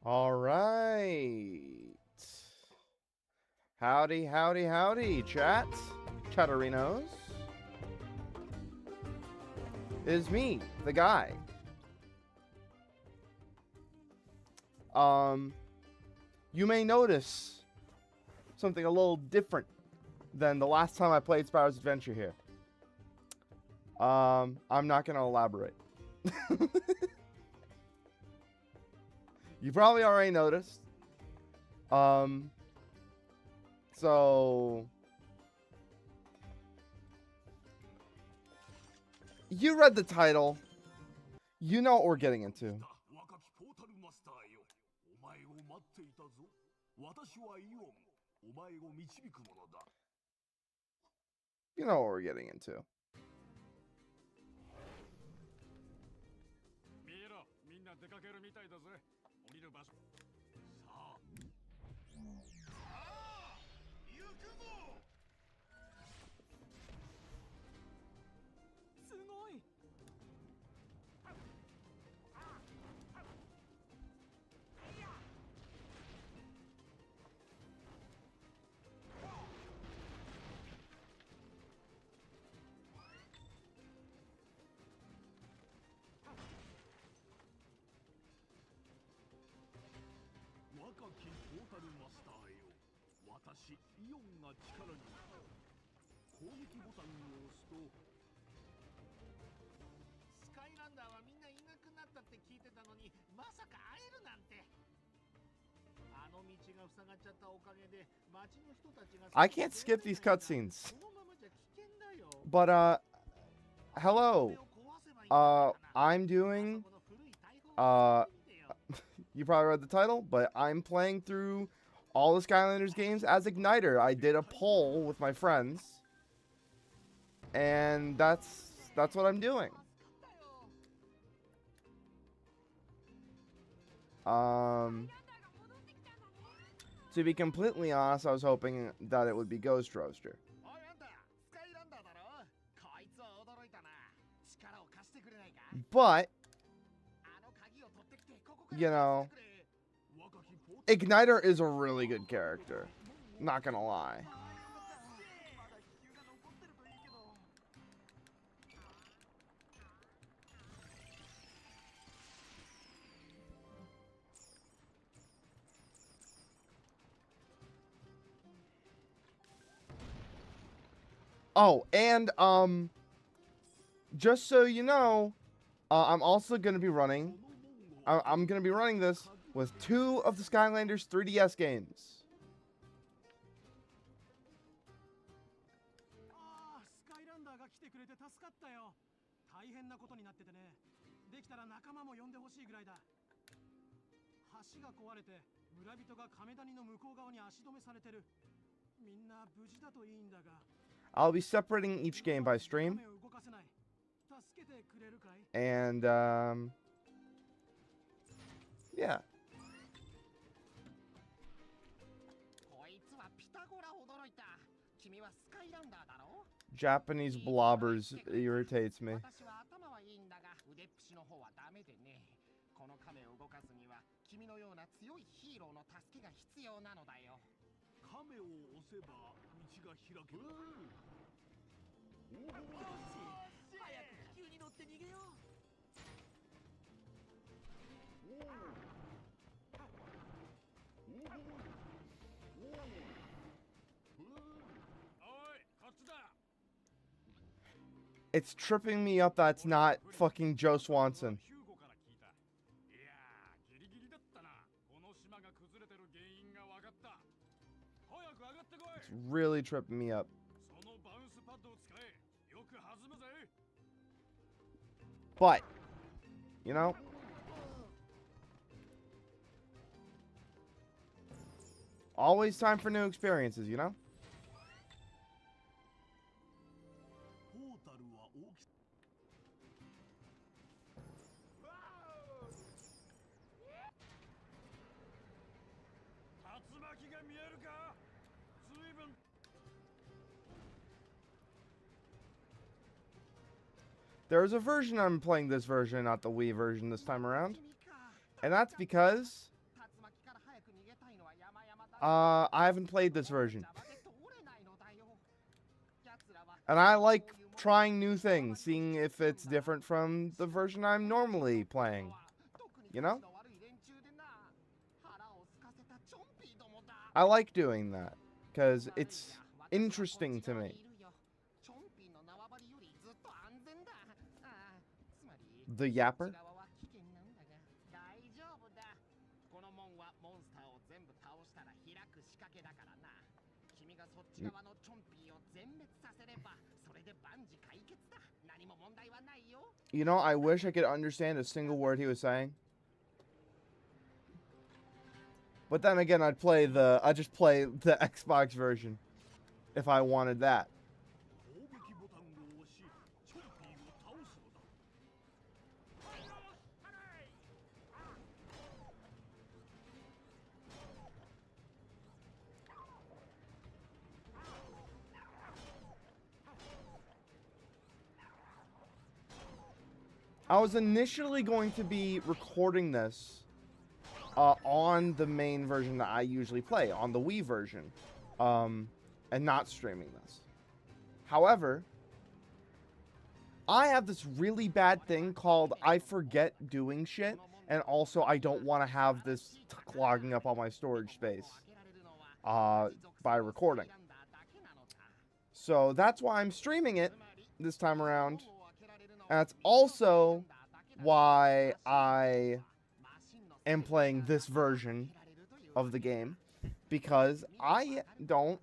All right. Howdy, howdy, howdy, chat. Chatterinos. It is me, the guy. You may notice something a little different than the last time I played Spyro's Adventure here. I'm not gonna elaborate. You probably already noticed. So you read the title. You know what we're getting into. You know what we're getting into. I can't skip these cutscenes. But hello. I'm doing you probably read the title, but I'm playing through all the Skylanders games as Ignitor. I did a poll with my friends, and that's what I'm doing. To be completely honest, I was hoping that it would be Ghost Roaster. But, you know, Ignitor is a really good character. Not gonna lie. Oh, and, just so you know, I'm also going to be running, I'm going to be running this with 2 of the Skylanders 3DS games. I'll be separating each game by stream. And, yeah. Japanese blobbers irritates me. It's tripping me up that's not fucking Joe Swanson. It's really tripping me up. But, you know, always time for new experiences, you know? There's a version I'm playing this version, not the Wii version this time around. And that's because I haven't played this version. And I like trying new things, seeing if it's different from the version I'm normally playing. You know? I like doing that, because it's interesting to me. The Yapper? You know, I wish I could understand a single word he was saying. But then again, I'd just play the Xbox version if I wanted that. I was initially going to be recording this on the main version that I usually play, on the Wii version, and not streaming this. However, I have this really bad thing called I forget doing shit, and also I don't want to have this clogging up all my storage space by recording. So that's why I'm streaming it this time around. And that's also why I am playing this version of the game, because I don't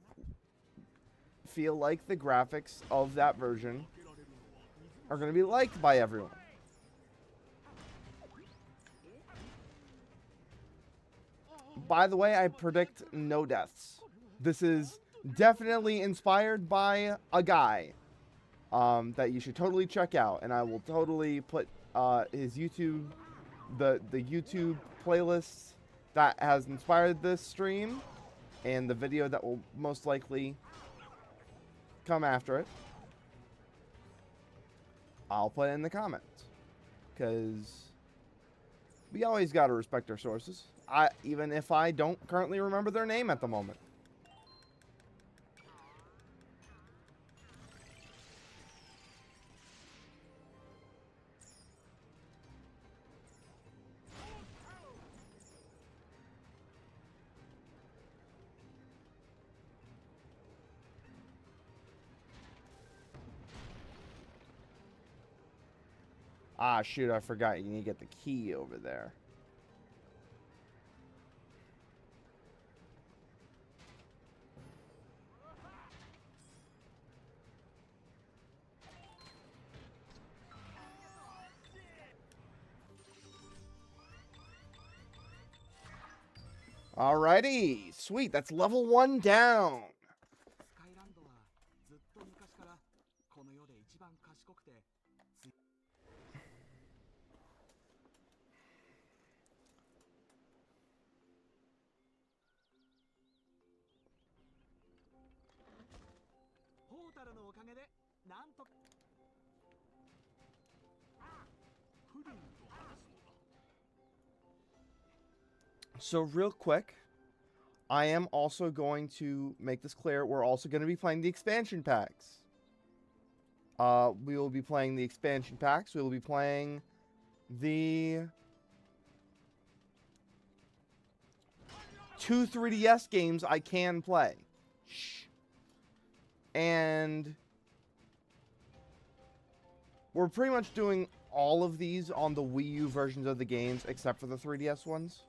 feel like the graphics of that version are going to be liked by everyone. By the way, I predict no deaths. This is definitely inspired by a guy that you should totally check out, and I will totally put his YouTube, the YouTube playlist that has inspired this stream, and the video that will most likely come after it. I'll put it in the comments, because we always got to respect our sources, even if I don't currently remember their name at the moment. Ah, shoot, I forgot. You need to get the key over there. Alrighty, sweet. That's level 1 down. So real quick, I am also going to make this clear. We're also going to be playing the expansion packs. We will be playing the expansion packs. We will be playing the 2 3DS games I can play. Shh. And we're pretty much doing all of these on the Wii U versions of the games, except for the 3DS ones.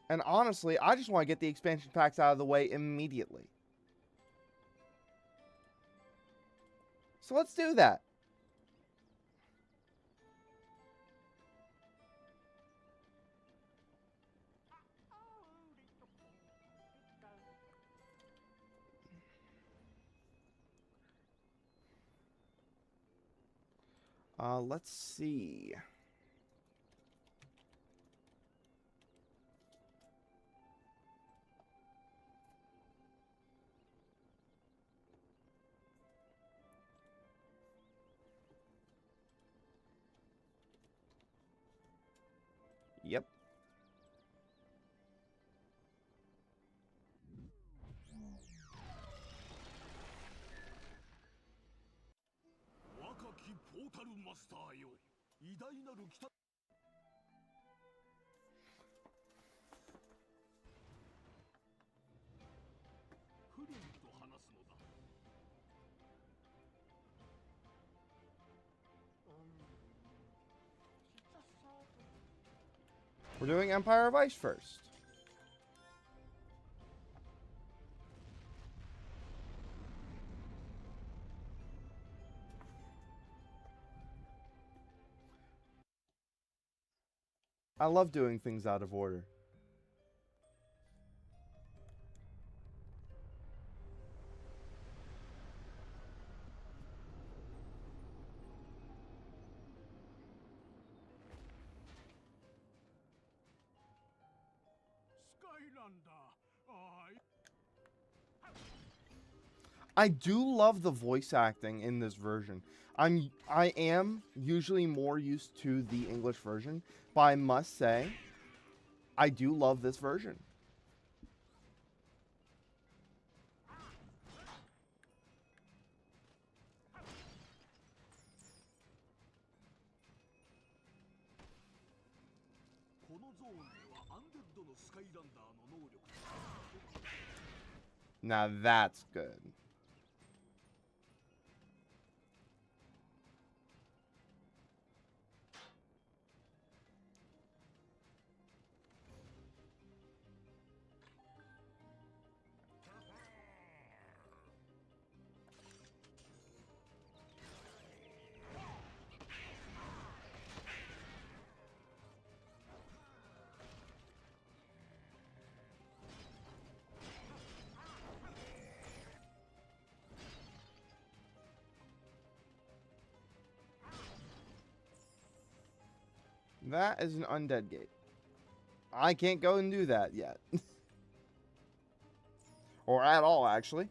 And honestly, I just want to get the expansion packs out of the way immediately. So let's do that. Let's see. Yep. We're doing Empire of Ice first. I love doing things out of order. I do love the voice acting in this version. I am usually more used to the English version, but I must say, I do love this version. Now that's good. That is an undead gate. I can't go and do that yet. Or at all, actually.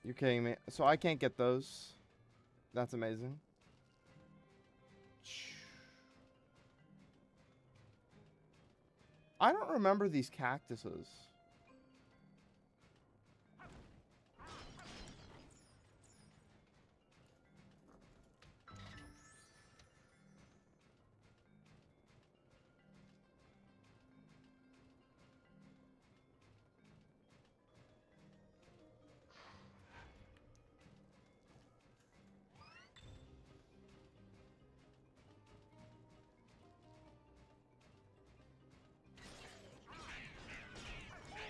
You're kidding me. So I can't get those. That's amazing. I don't remember these cactuses.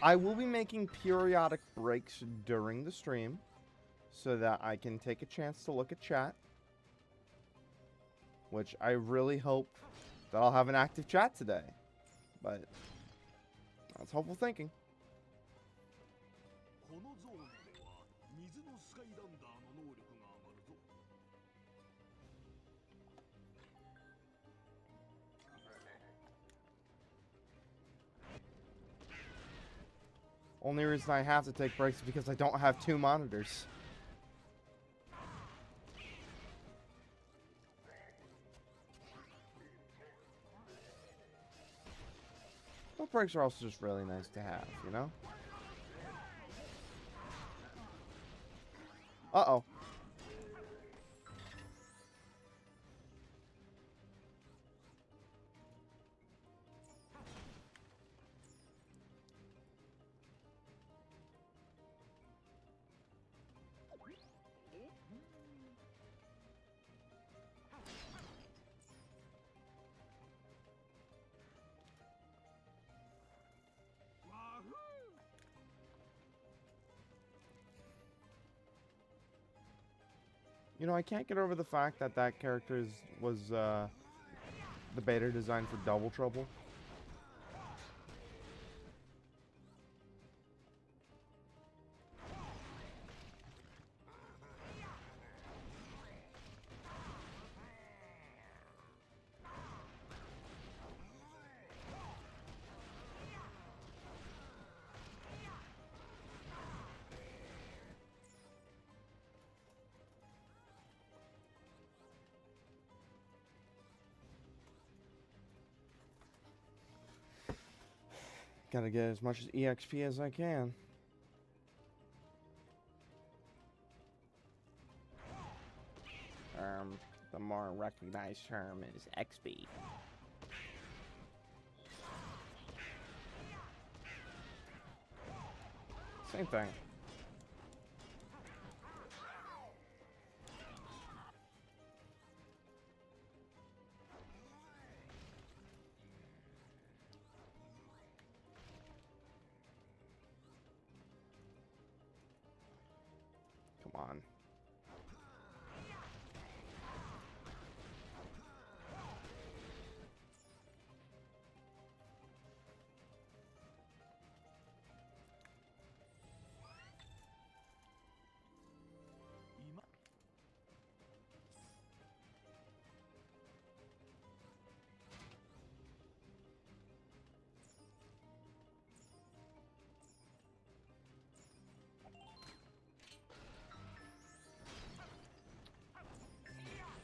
I will be making periodic breaks during the stream so that I can take a chance to look at chat. Which I really hope that I'll have an active chat today. But that's hopeful thinking. Only reason I have to take breaks is because I don't have 2 monitors. But breaks are also just really nice to have, you know? Uh-oh. You know, I can't get over the fact that that character was the beta design for Double Trouble. Gotta get as much EXP as I can. The more recognized term is XP. Same thing. Come on.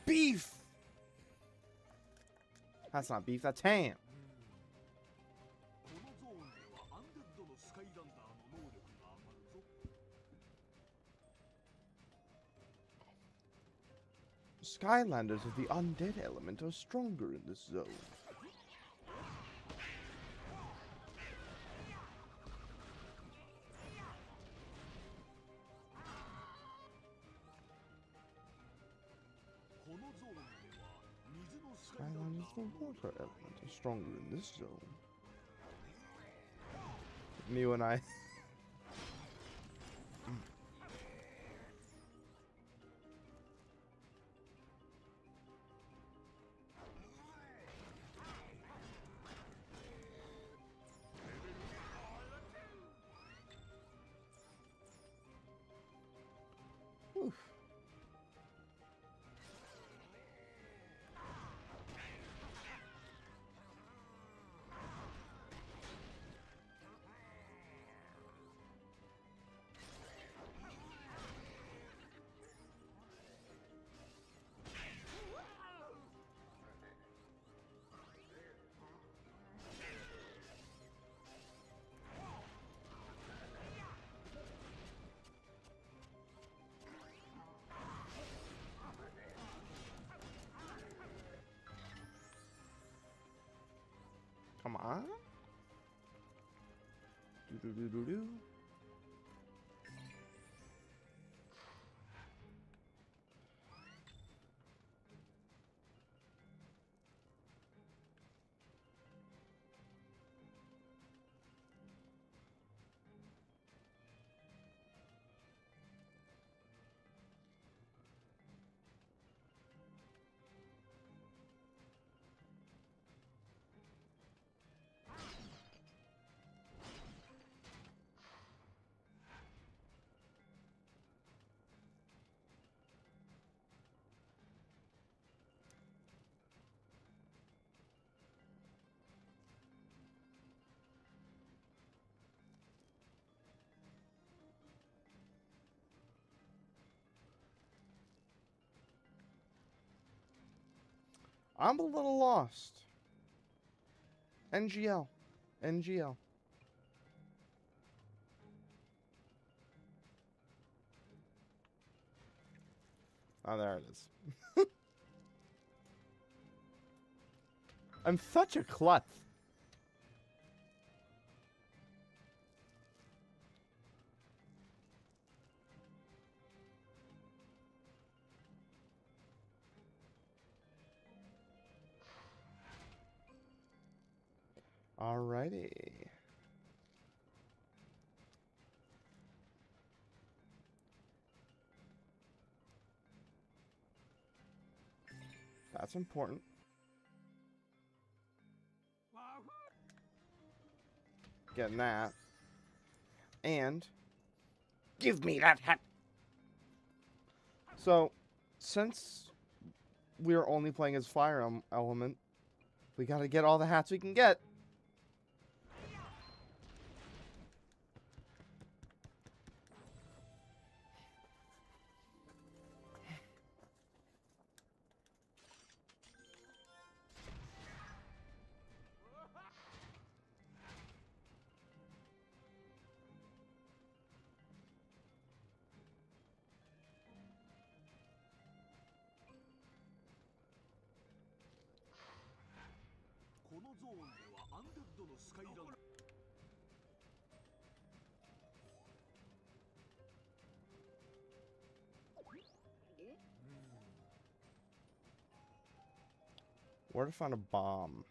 Beef! That's not beef, that's ham. Skylanders of the undead element are stronger in this zone. Skylanders of the water element are stronger in this zone. Mew and I. Oof. Come on. Do do do do do. I'm a little lost. NGL. NGL. Oh, there it is. I'm such a klutz. Alrighty. That's important. Getting that. And give me that hat. So, since we're only playing as fire element, we gotta get all the hats we can get. ゾーンではアンデッドのスカイランダー。Where to find a bomb?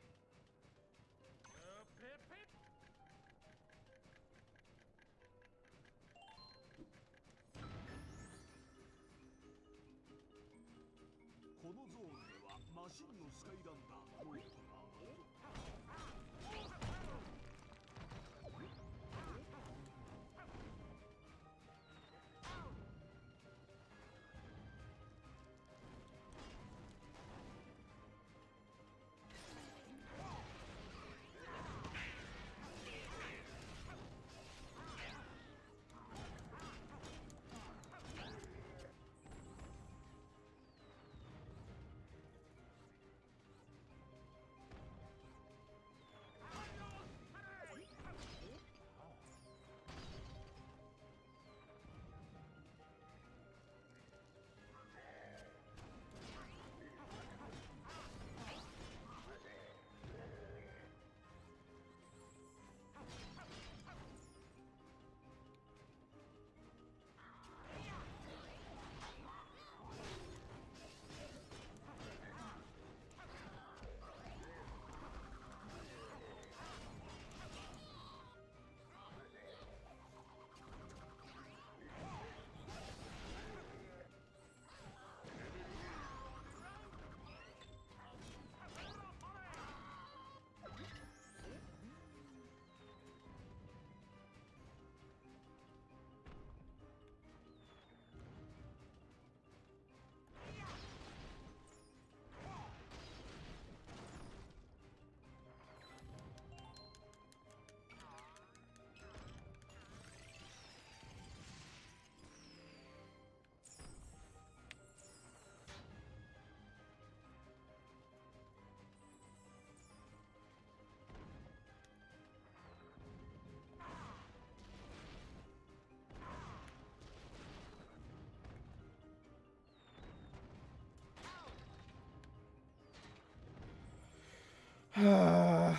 I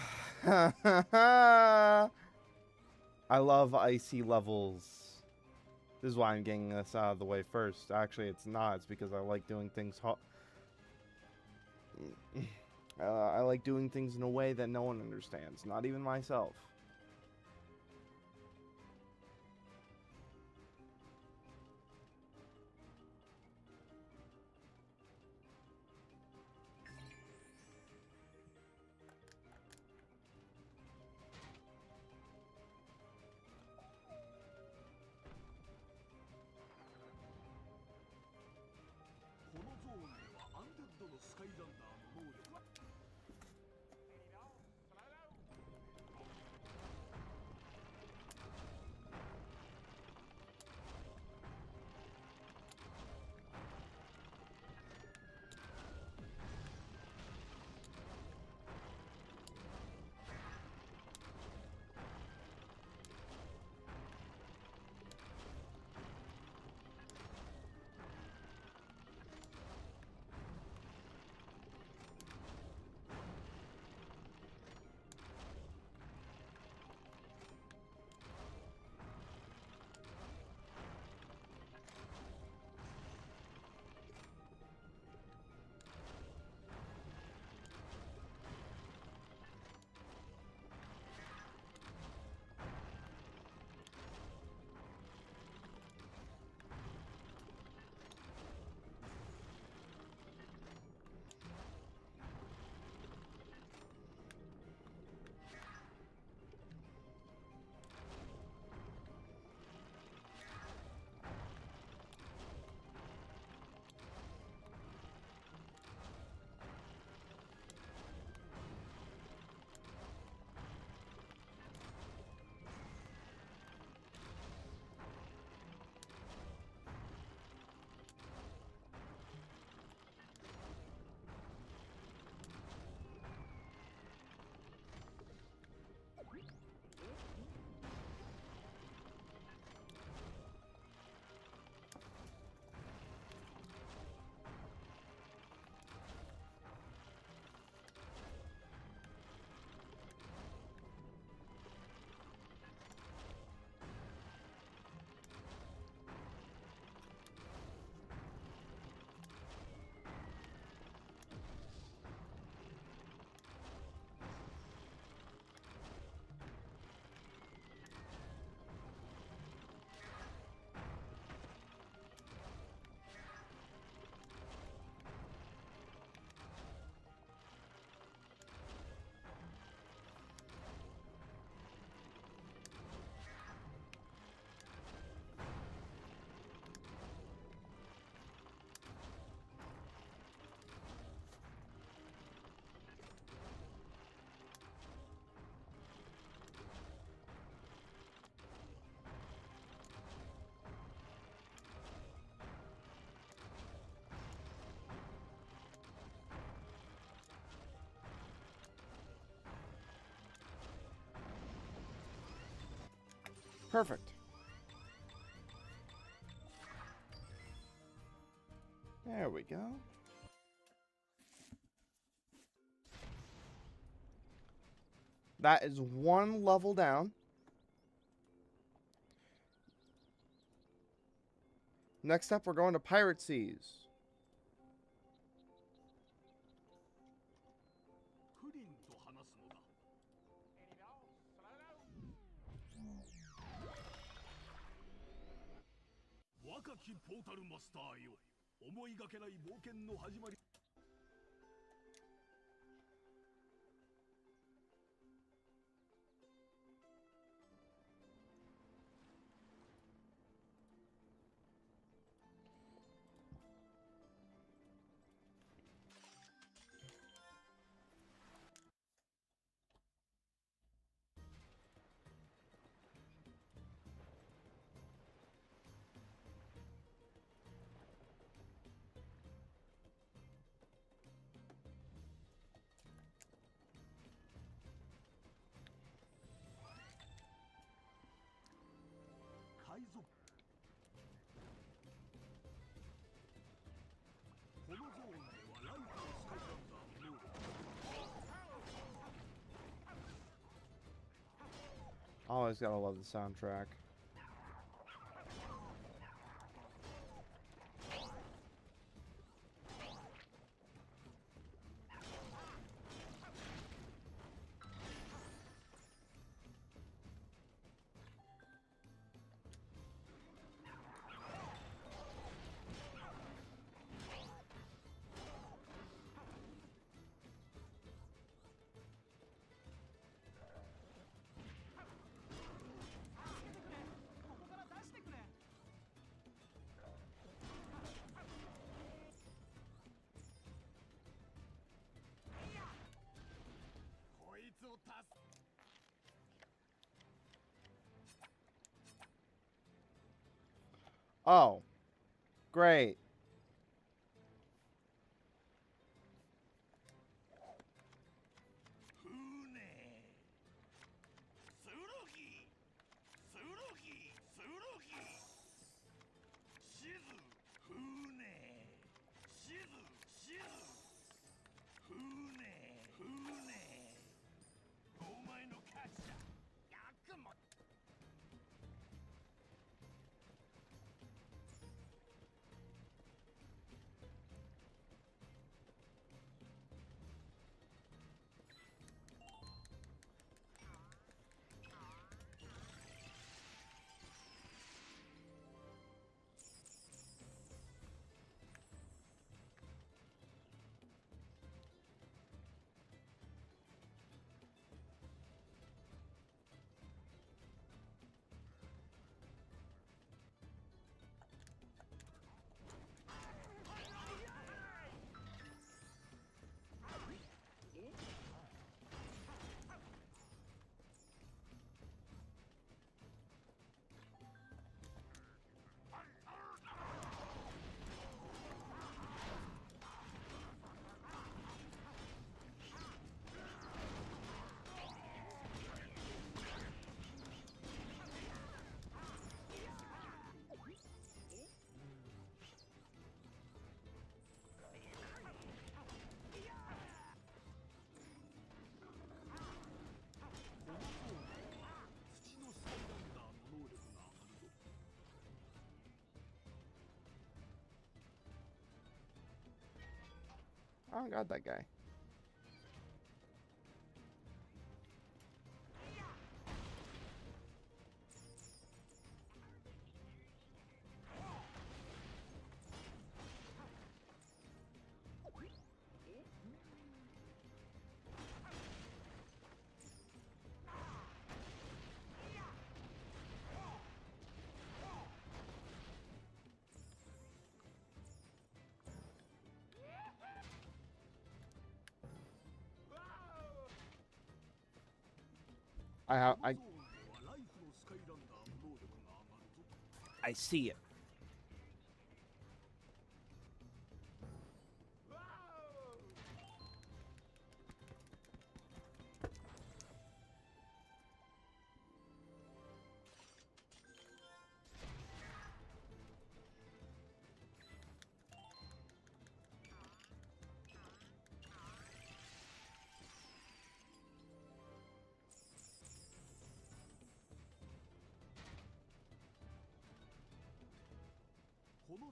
love icy levels. This is why I'm getting this out of the way first. Actually, it's not. It's because I like doing things I like doing things in a way that no one understands, not even myself. Perfect. There we go. That is one level down. Next up, we're going to Pirate Seas. フリンと話すのだ。若きポータルマスターよ、思いがけない冒険の始まり。海賊。このゾーンではライトのスカイランダーの能力。Always gotta love the soundtrack. Oh, great. I don't got that guy. I see it.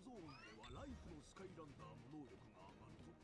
ゾーンではライフのスカイランダーの能力が上がるぞ。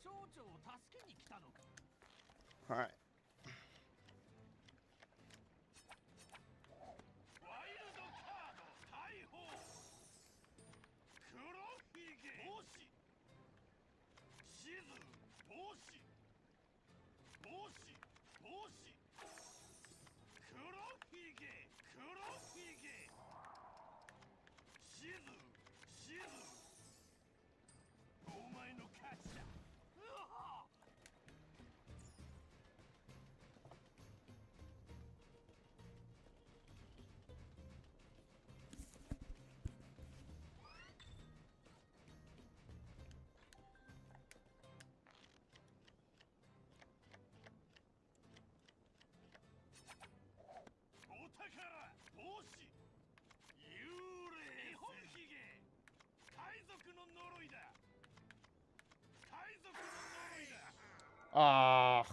蝶々を助けに来たのか。 Alright. ワイルドカード逮捕。黒ひげ帽子。シズ帽子。帽子帽子。黒ひげ黒ひげ。シズシズ。お前の勝ちだ。うわっ。お宝帽子。幽霊日本ひげ。海賊の呪いだ。海賊の呪いだ。Ah.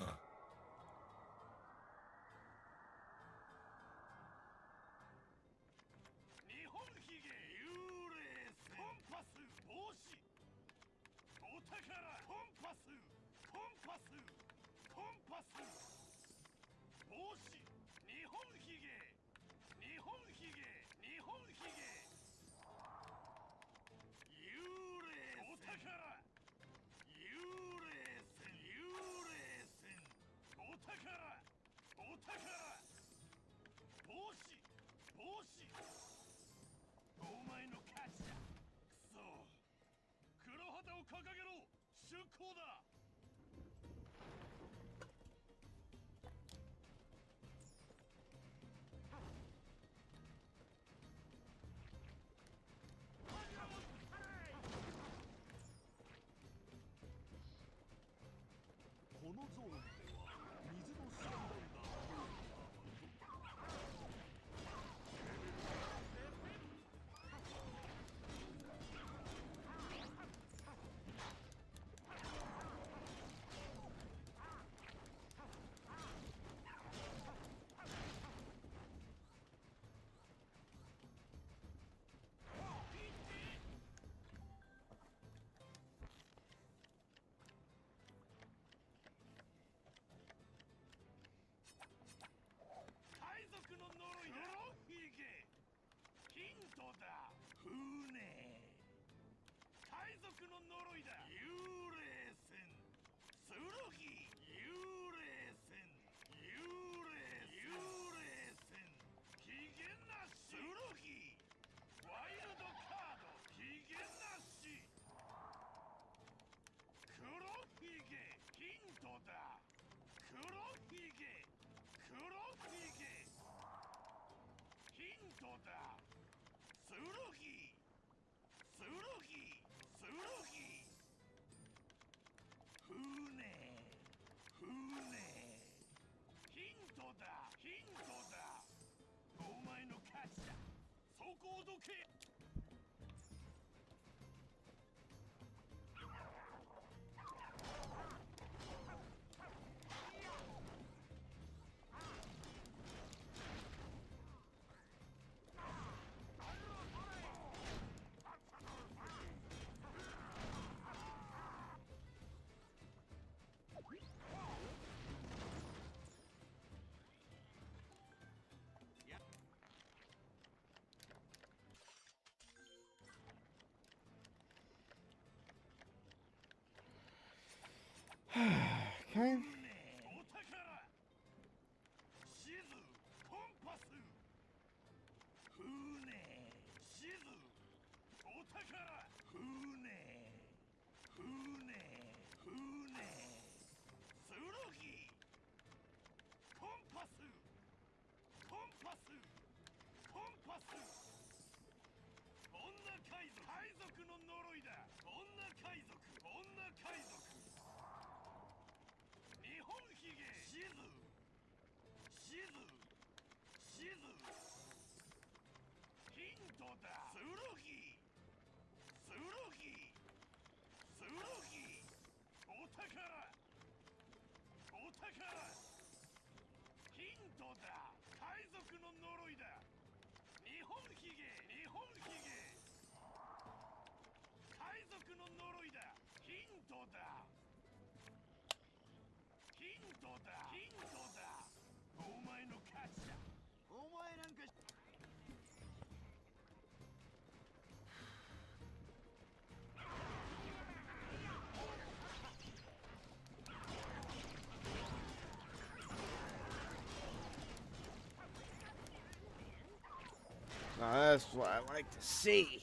日本ひげ幽霊コンパス帽子。お宝コンパスコンパスコンパス帽子。日本ひげ日本ひげ日本ひげ。幽霊お宝幽霊船幽霊船。お宝お宝帽子帽子。お前の勝ちだ。くそ。黒旗を掲げろ。出航だ。このゾーンでは水のスカイランダーの能力が上がるぞ。海賊の呪いだ。黒ひげヒントだ。船海賊の呪いだ。幽霊船剣幽霊船幽霊船。機嫌なし剣ワイルドカード機嫌なし。黒ひげヒントだ。黒ひげ黒ひげヒントだ。剣船ヒントだヒントだ。お前の勝ちだ。そこをどけ。Okay. お宝地図コンパス船地図お宝船船剣コンパスコンパスコンパス女海賊海賊の呪いだ女海賊女海賊日本ひげ地図地図地図ヒントだ剣剣剣お宝お宝ヒントだ海賊の呪いだ日本ひげ日本ひげ海賊の呪いだヒントだヒントだヒントだお前の勝ちだお前なんかNow that's what I like to see.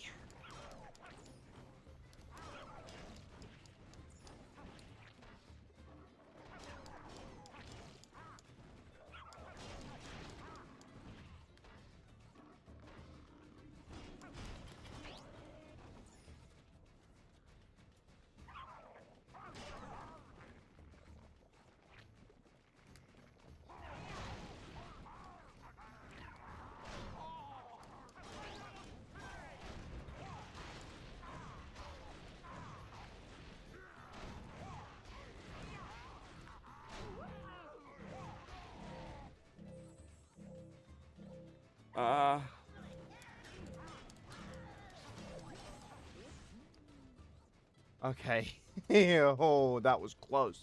Okay. Oh, that was close.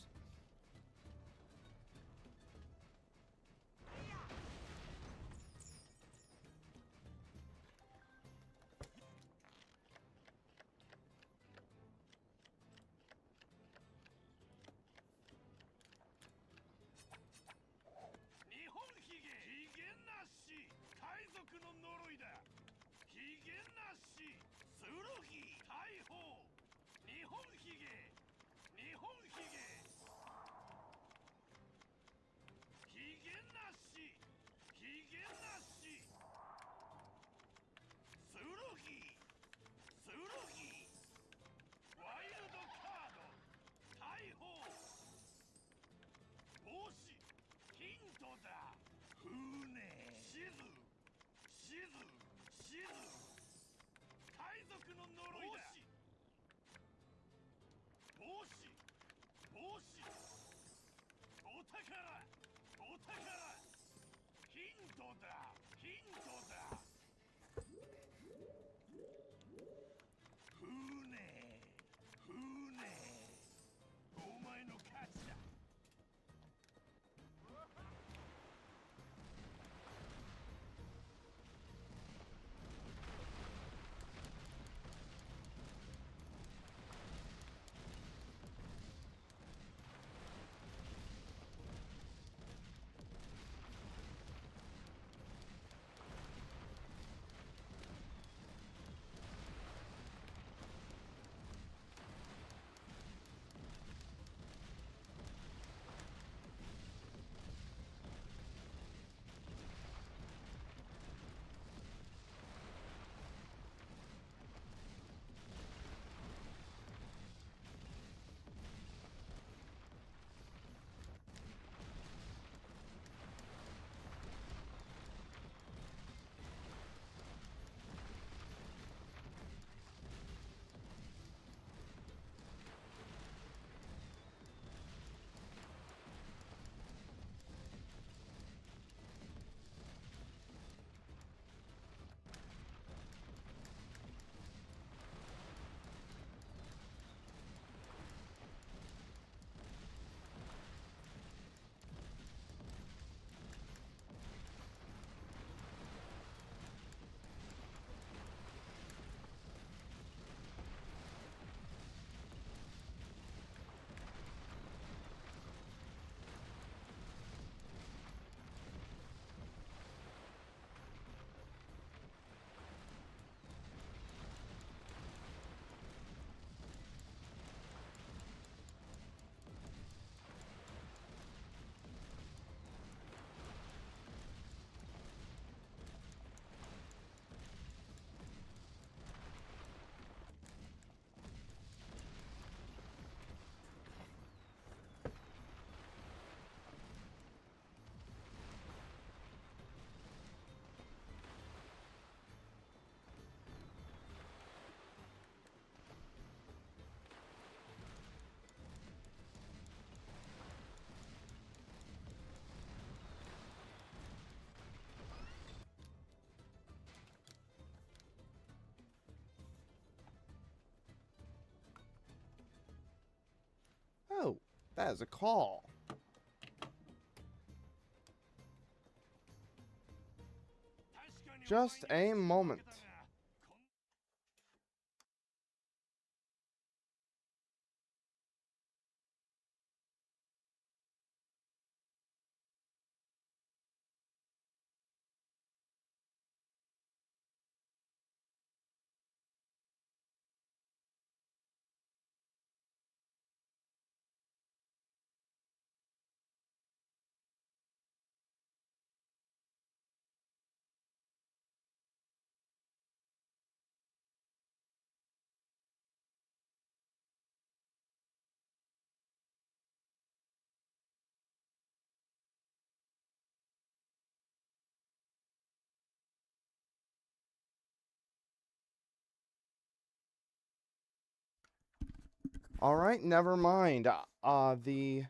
That is a call. Just a moment. All right, never mind. The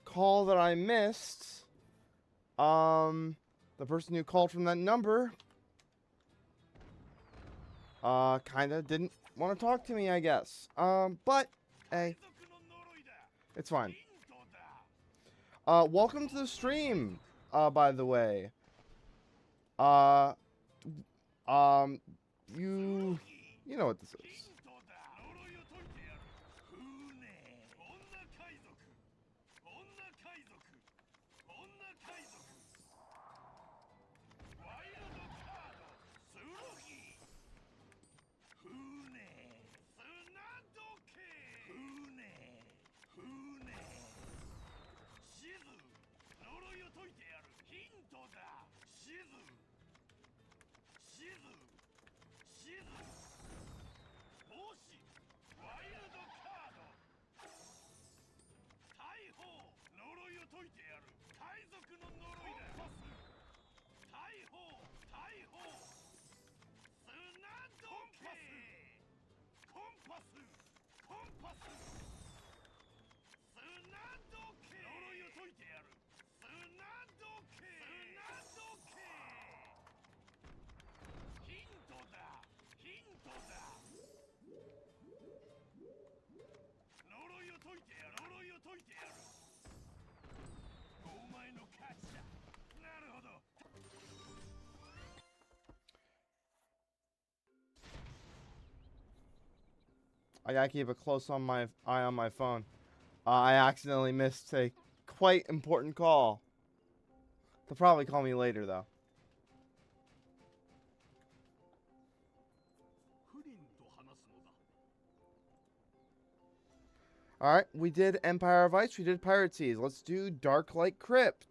call that I missed, the person who called from that number, kind of didn't want to talk to me, I guess. But, hey, it's fine. Welcome to the stream, by the way. You know what this is. I gotta keep a close eye on my phone. I accidentally missed a quite important call. They'll probably call me later, though. Alright, we did Empire of Ice, we did Pirate Seas. Let's do Darklight Crypt.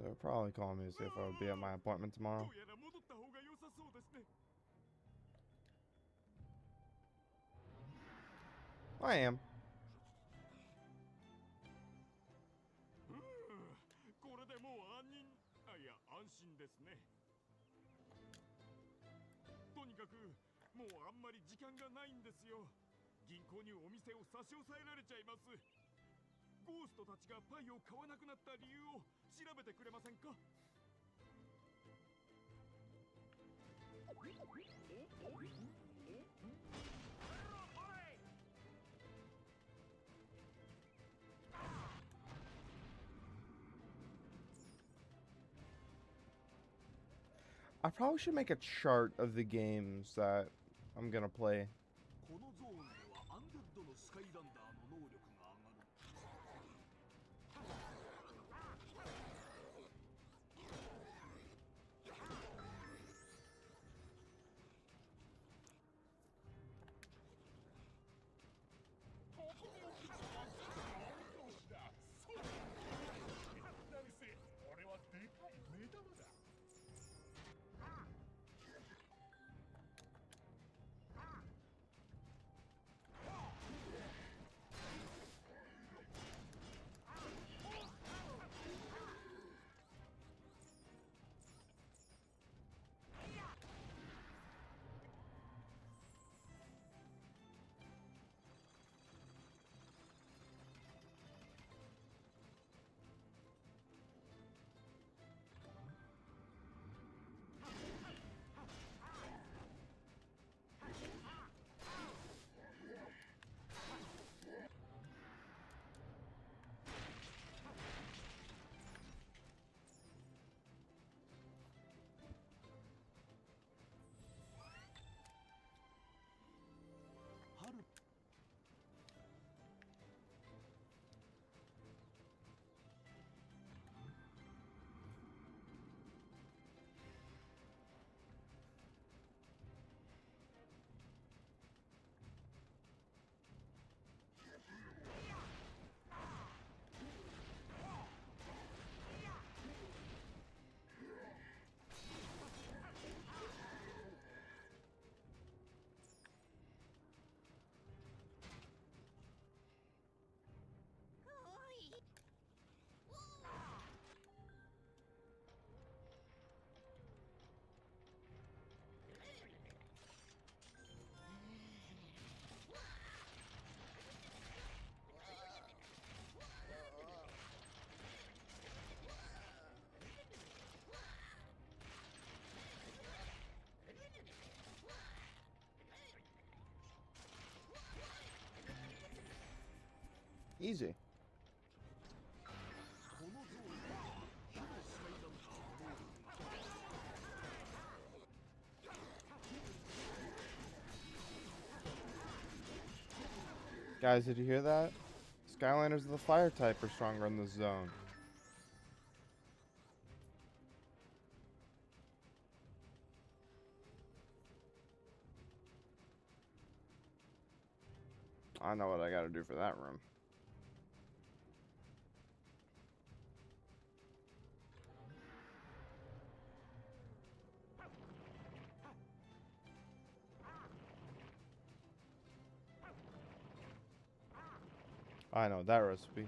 They're probably calling me to see if I would be at my appointment tomorrow. I am. I probably should make a chart of the games that I'm gonna play. このゾーンではアンデッドのスカイランダーの能力が上がる。何せ俺はでかい目玉だ。春 Easy. このゾーンでは火のスカイランダーの能力が Guys, did you hear that? Skylanders of the fire type are stronger in this zone. I know what I gotta do for that room. I know that recipe.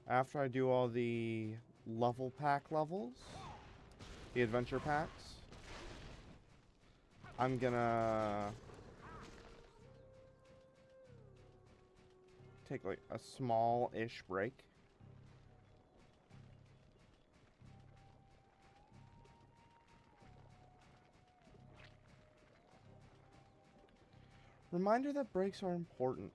After I do all the level pack levels, the adventure packs, I'm gonna take like a small-ish break. Reminder that breaks are important.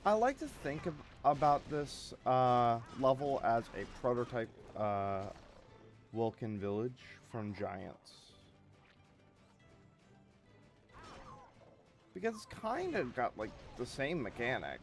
I like to think about this level as a prototype Wilkin village from Giants. Because it's kind of got like the same mechanic.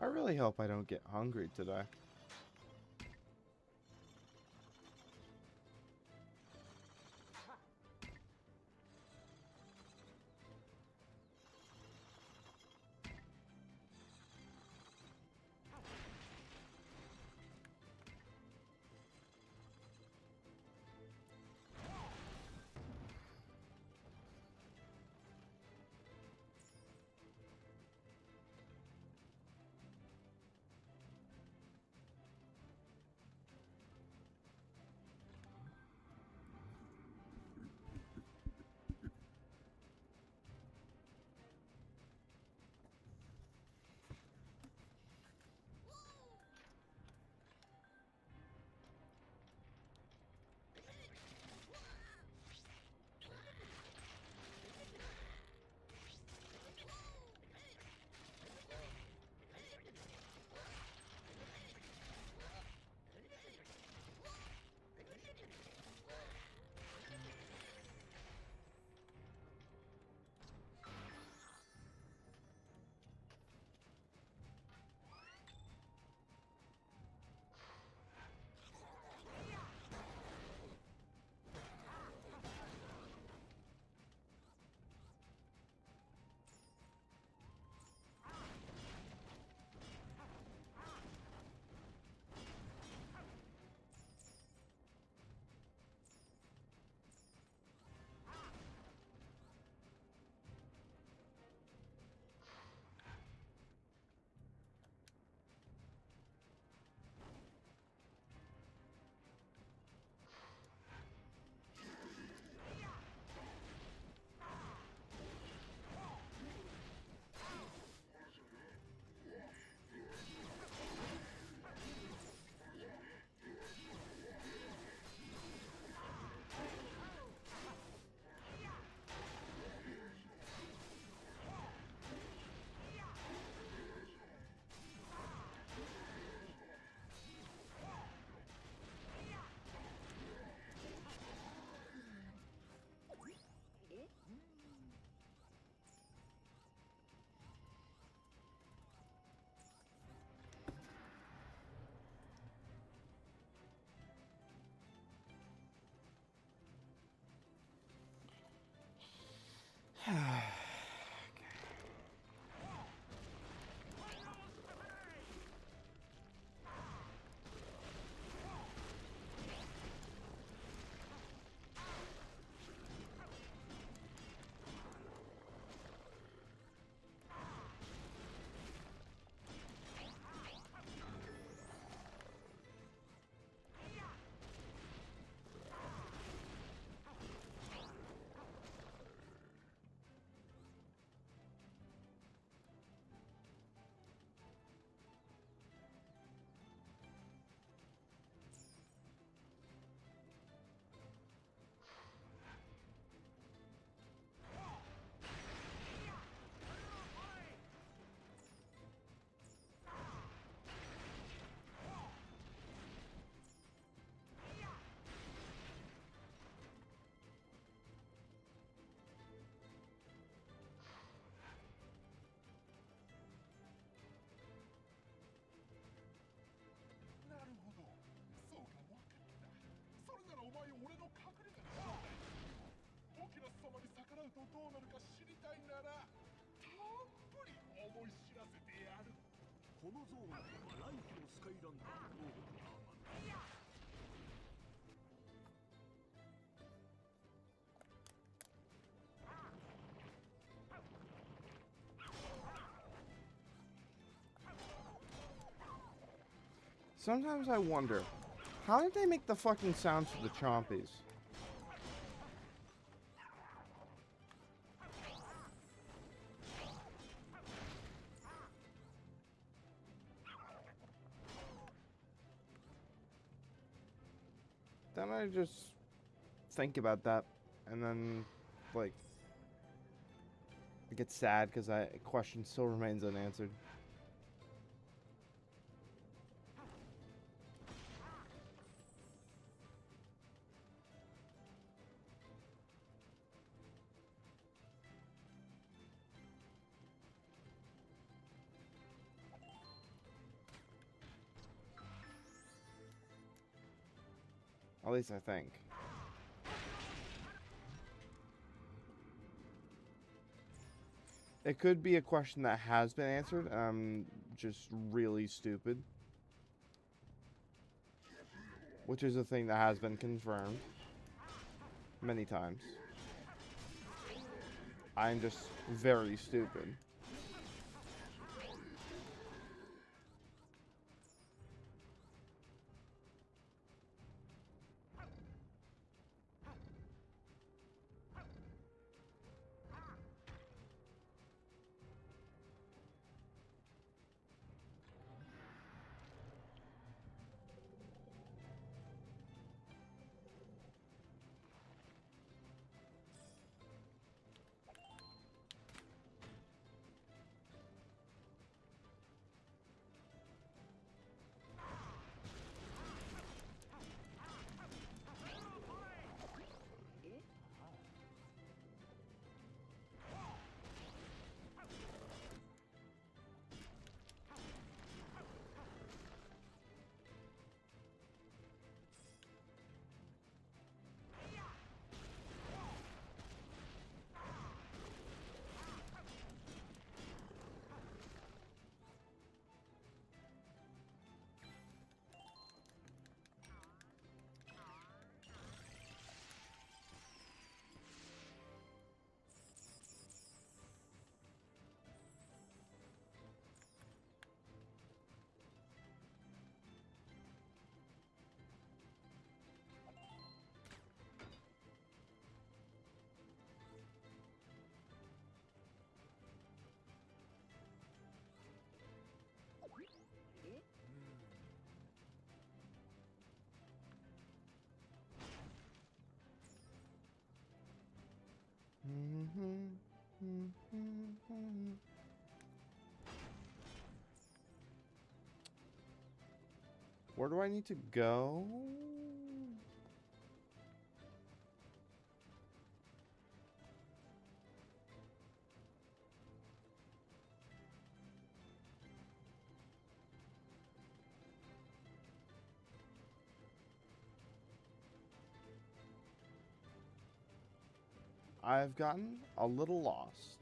I really hope I don't get hungry today. たいならたっぷり思い知らせてやる。このゾーンではライフのスカイランダーの能力が上がる。Sometimes I wonder, how did they make the fucking sounds for the Chompies? Then I just think about that, and then, like, I get sad because a question still remains unanswered. At least I think. It could be a question that has been answered. Just really stupid. Which is a thing that has been confirmed many times. I'm just very stupid. Where do I need to go? I've gotten a little lost.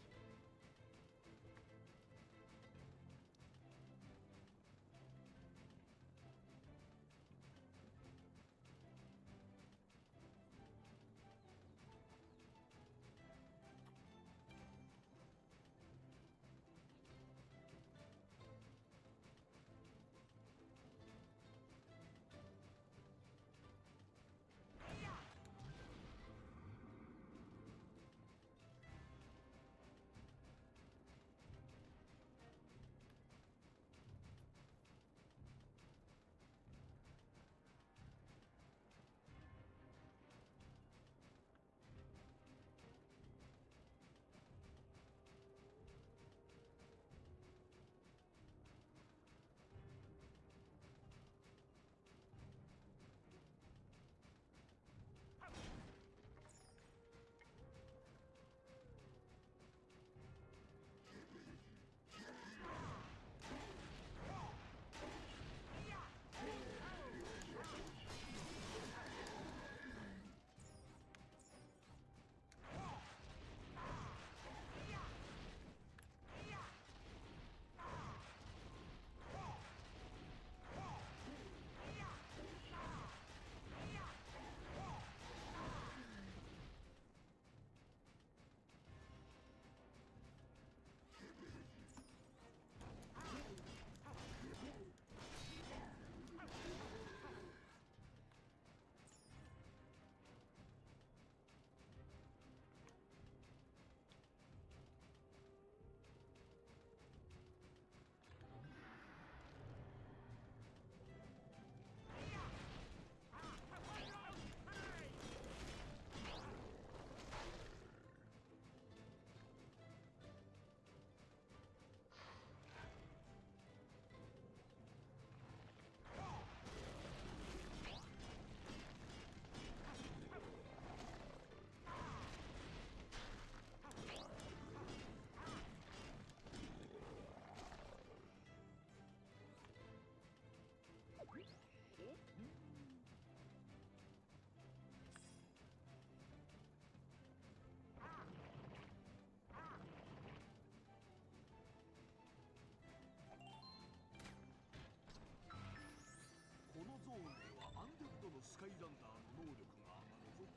スカイランダーの能力が上がるぞ。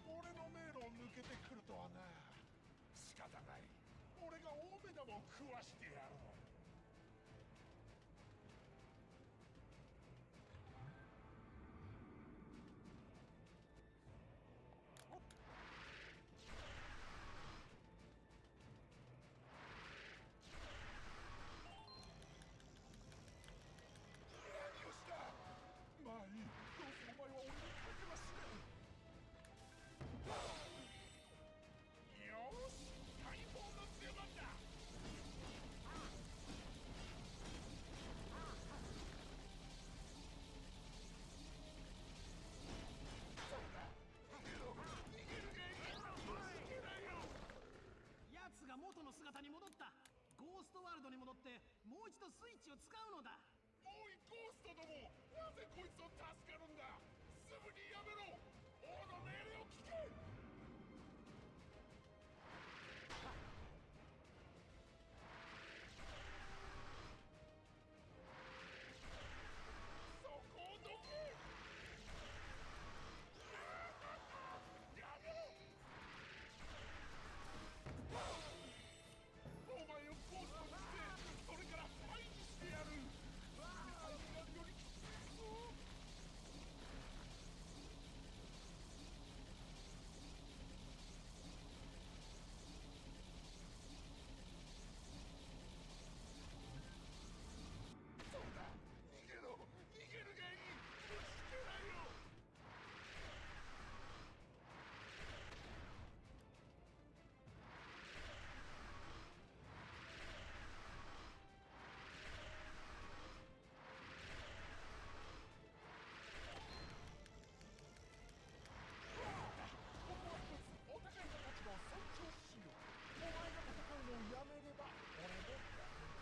俺の迷路を抜けてくるとはな。仕方ない。俺が大目玉を食わしてやろう。何をした。まあいい。どうせお前は俺にかけはしない。よーし、大砲の出番だ。そうだ、逃げろ、逃げるがいい。逃げないよ。奴が元の姿に戻った。ゴーストワールドに戻ってもう一度スイッチを使うのだ。おいゴーストども、なぜこいつを助かるんだ。すぐにやめろ。王の命令を聞け。そこをどけ。やめろ。お前をゴーストにしてそれから廃にしてやる。廃になるよりきついぞ。そうだ、逃げろ。逃げるがいい。ぶつけないよ。ここは一つお互いの立場を尊重しよう。お前が戦うのをやめれば俺もやめる。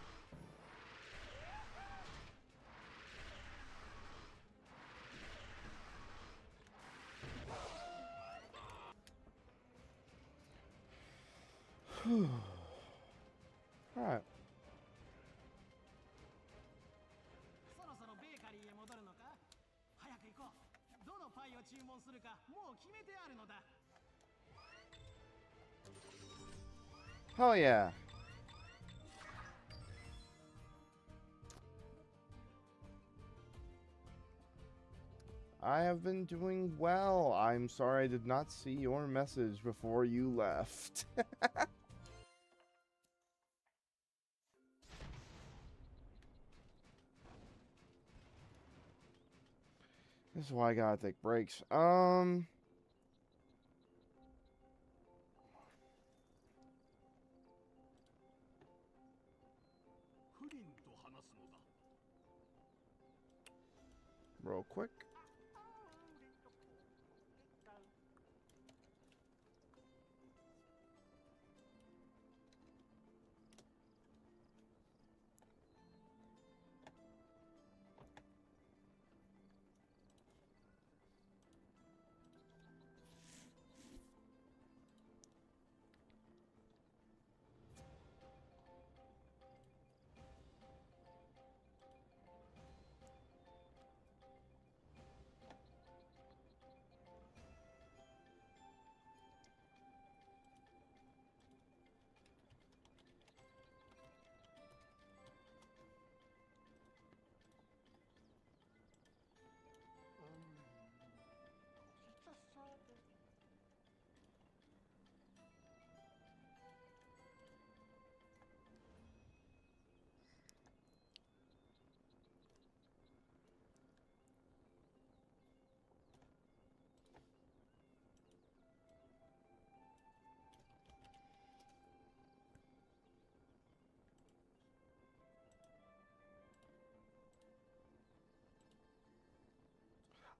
Alright. そろそろベーカリーへ戻るのか。早く行こう。どのパイを注文するかもう決めてあるのだ。 Hell yeah. I have been doing well. I'm sorry I did not see your message before you left. This is why I gotta take breaks. フリンと話すのだ。 real quick.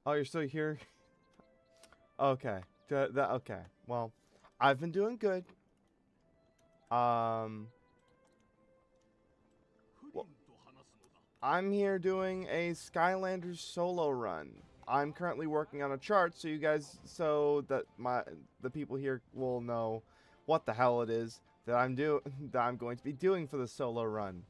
Oh, you're still here? Okay. Okay. Well, I've been doing good. Well, I'm here doing a Skylanders solo run. I'm currently working on a chart so that the people here will know what the hell it is that I'm going to be doing for the solo run.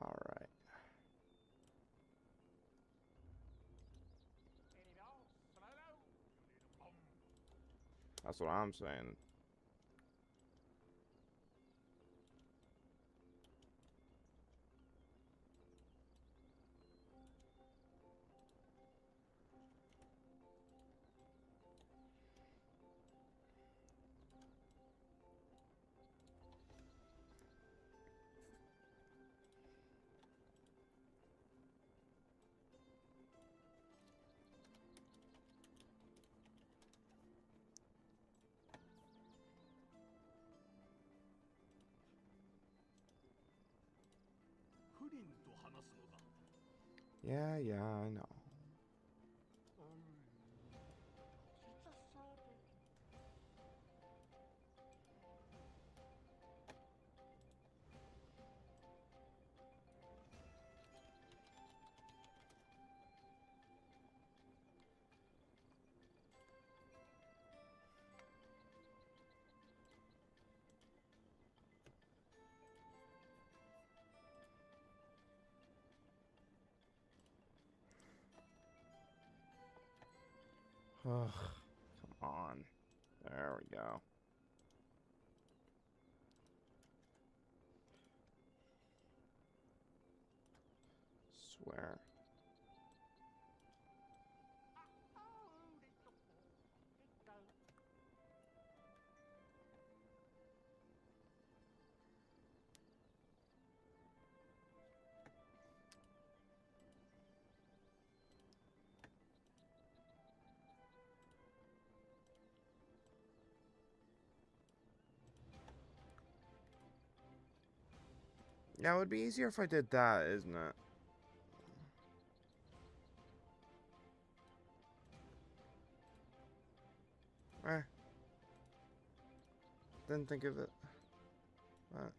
All right. That's what I'm saying. Yeah, I know. Ugh, come on. There we go. Swear. Yeah, it would be easier if I did that, isn't it? Eh. Didn't think of it. But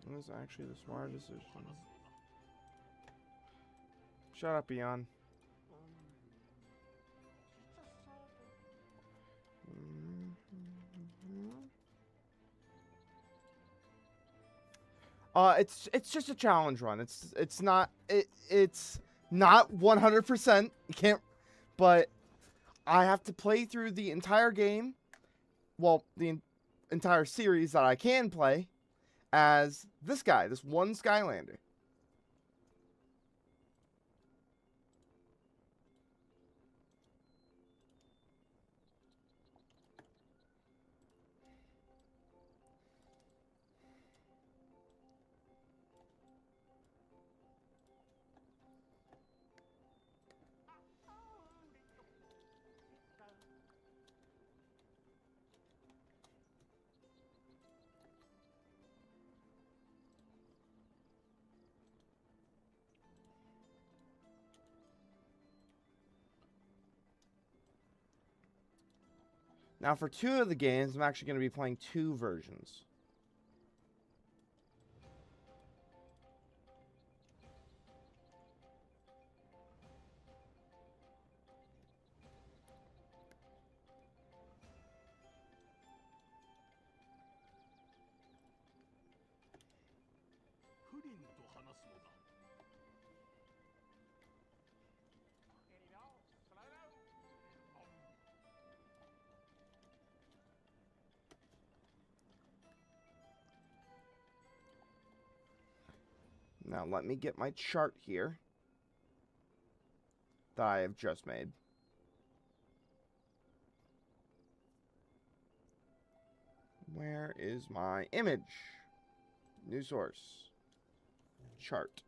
it was actually the smart decision. Shut up, Eon. It's just a challenge run. It's not 100%. You can't, but I have to play through the entire game. Well, the entire series that I can play as this guy, this one Skylander. Now, for 2 of the games, I'm actually going to be playing 2 versions. Now, let me get my chart here. that I have just made. Where is my image? New source. Chart.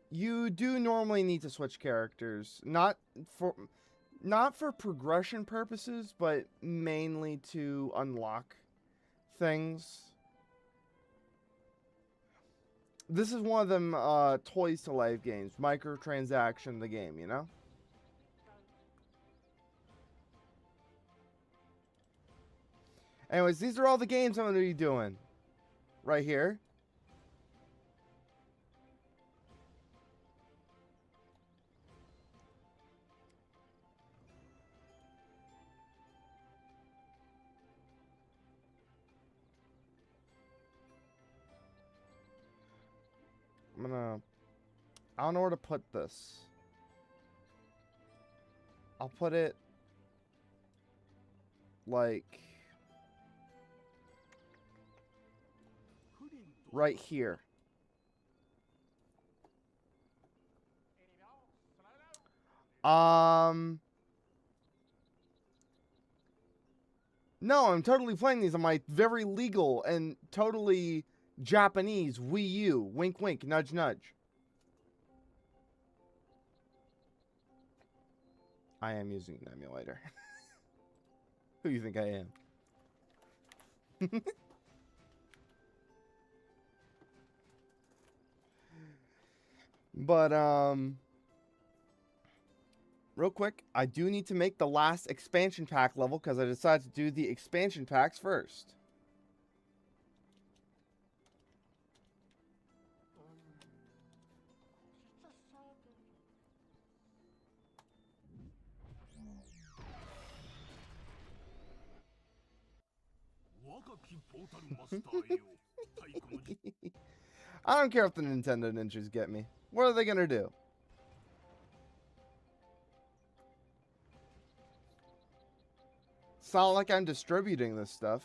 You do normally need to switch characters, not for progression purposes, but mainly to unlock things. This is one of them toys to life games, microtransaction the game, you know? Anyways, these are all the games I'm going to be doing right here. I don't know where to put this. I'll put it like right here. No, I'm totally playing these on my very legal and totally Japanese Wii U. Wink, wink, nudge, nudge. I am using an emulator. Who do you think I am? But, real quick, I do need to make the last expansion pack level because I decided to do the expansion packs first. I don't care if the Nintendo Ninjas get me. What are they gonna do? It's not like I'm distributing this stuff.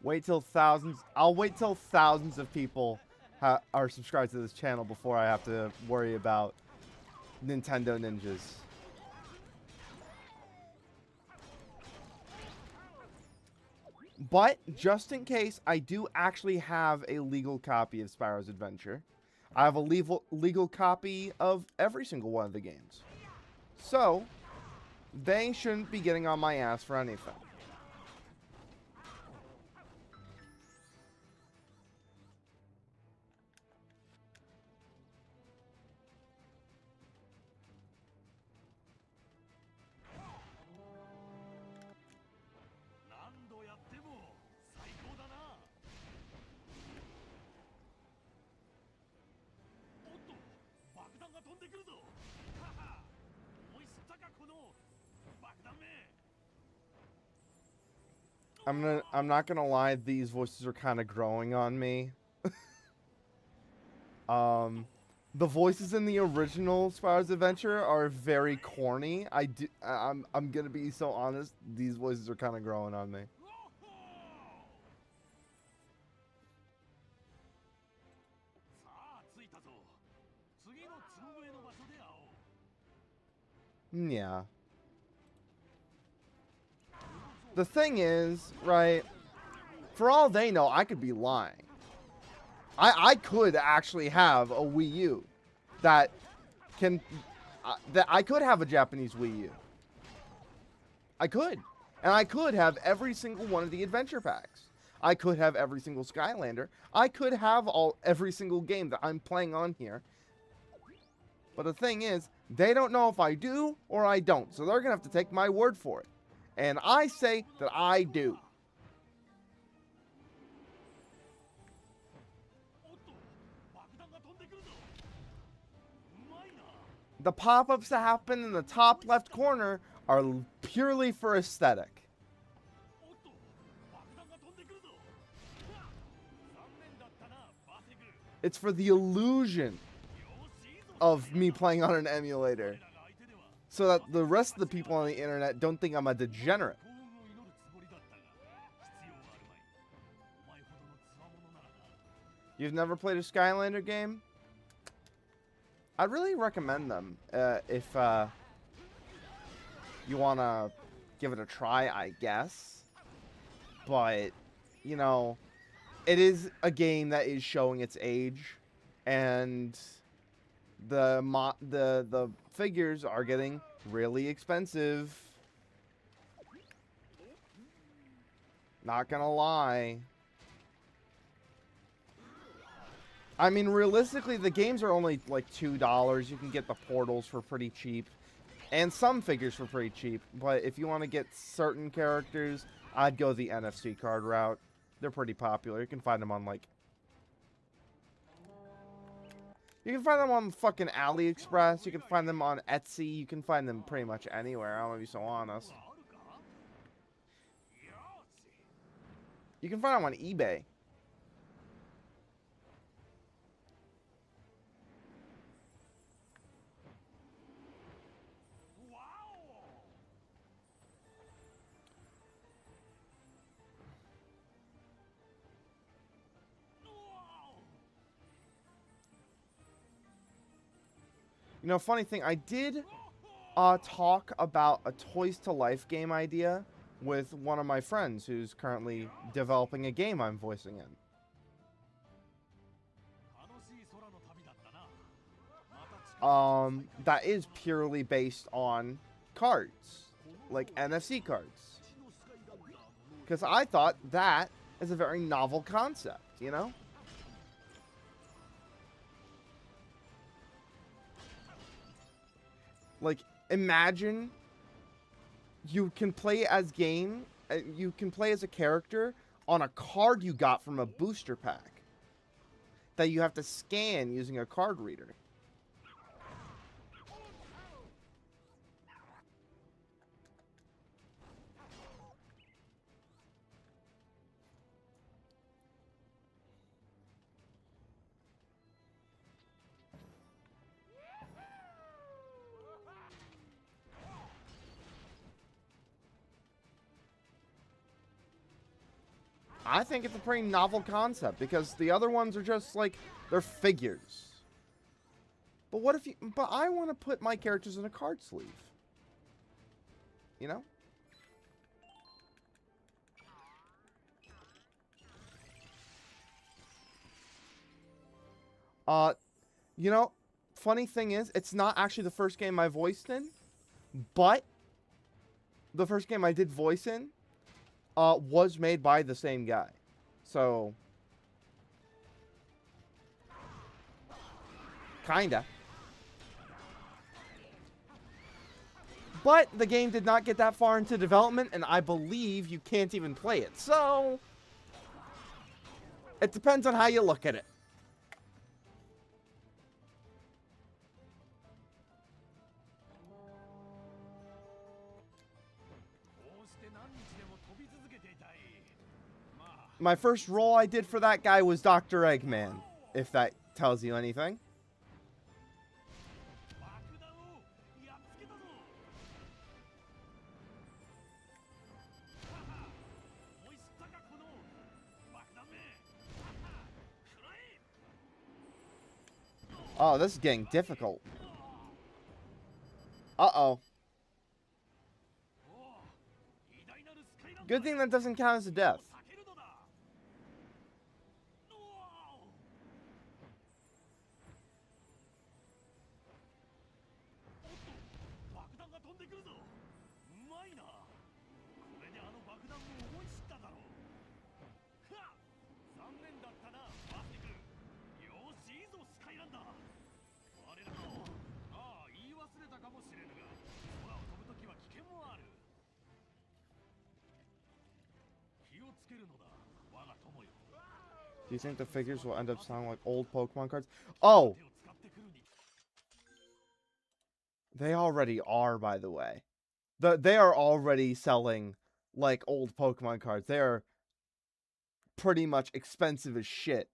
Wait till thousands. I'll wait till thousands of people are subscribed to this channel before I have to worry about Nintendo Ninjas. But just in case, I do actually have a legal copy of Spyro's Adventure. I have a legal copy of every single one of the games. So, they shouldn't be getting on my ass for anything. I'm not gonna lie, these voices are kind of growing on me. The voices in the original Spyro's Adventure are very corny. I'm gonna be so honest, these voices are kind of growing on me. Yeah. The thing is, right, for all they know, I could be lying. I could actually have a Wii U that can, that I could have a Japanese Wii U. I could. And I could have every single one of the adventure packs. I could have every single Skylander. I could have every single game that I'm playing on here. But the thing is, They don't know if I do or I don't, so they're going to have to take my word for it. And I say that I do. おっと爆弾が飛んでくるぞうまいな The pop-ups that happen in the top left corner are purely for aesthetic. おっと爆弾が飛んでくるぞうわ残念だったなバセグ It's for the illusion よしいいぞ of me playing on an emulator, 彼らが相手では so that the rest of the people on the internet don't think I'm a degenerate. 幸運を祈るつもりだったが必要はあるまいお前ほどの強者ならな You've never played a Skylander game? I'd really recommend them if you want to give it a try, I guess. But, you know, it is a game that is showing its age, and the figures are getting really expensive. Not gonna lie. I mean, realistically, the games are only like $2. You can get the portals for pretty cheap, and some figures for pretty cheap. But if you want to get certain characters, I'd go the NFC card route. They're pretty popular. You can find them on like... You can find them on fucking AliExpress. You can find them on Etsy. You can find them pretty much anywhere. I'm gonna be so honest. あるかよし You can find them on eBay. Wow! Wow! You know, funny thing, I did talk about a Toys to Life game idea with one of my friends who's currently developing a game I'm voicing in. 楽しい空の旅だったな。また近く That is purely based on cards, like NFC cards. Because I thought that is a very novel concept, you know? Like, imagine you can play as you can play as a character on a card you got from a booster pack that you have to scan using a card reader. I think it's a pretty novel concept because the other ones are just like, they're figures. But what if you, but I want to put my characters in a card sleeve. You know? You know, funny thing is, it's not actually the first game I voiced in, but the first game I did voice in was made by the same guy. So, kinda. But the game did not get that far into development, and I believe you can't even play it. So, it depends on how you look at it. My first role I did for that guy was Dr. Eggman, if that tells you anything. 爆弾をやっつけたぞはは思い知ったかこの爆弾めはは食らえ Oh, this is getting difficult. Uh-oh. おお偉大なるスカイランダー Good thing that doesn't count as a death. 避けるのだおおおっと爆弾が飛んでくるぞうまいなこれであの爆弾を思い知っただろうはっ残念だったなバスティクよーしいいぞスカイランダー我らのああ言い忘れ Do you think the figures will end up sounding like old Pokemon cards? Oh! They already are, by the way. They are already selling like old Pokemon cards. They are pretty much expensive as shit.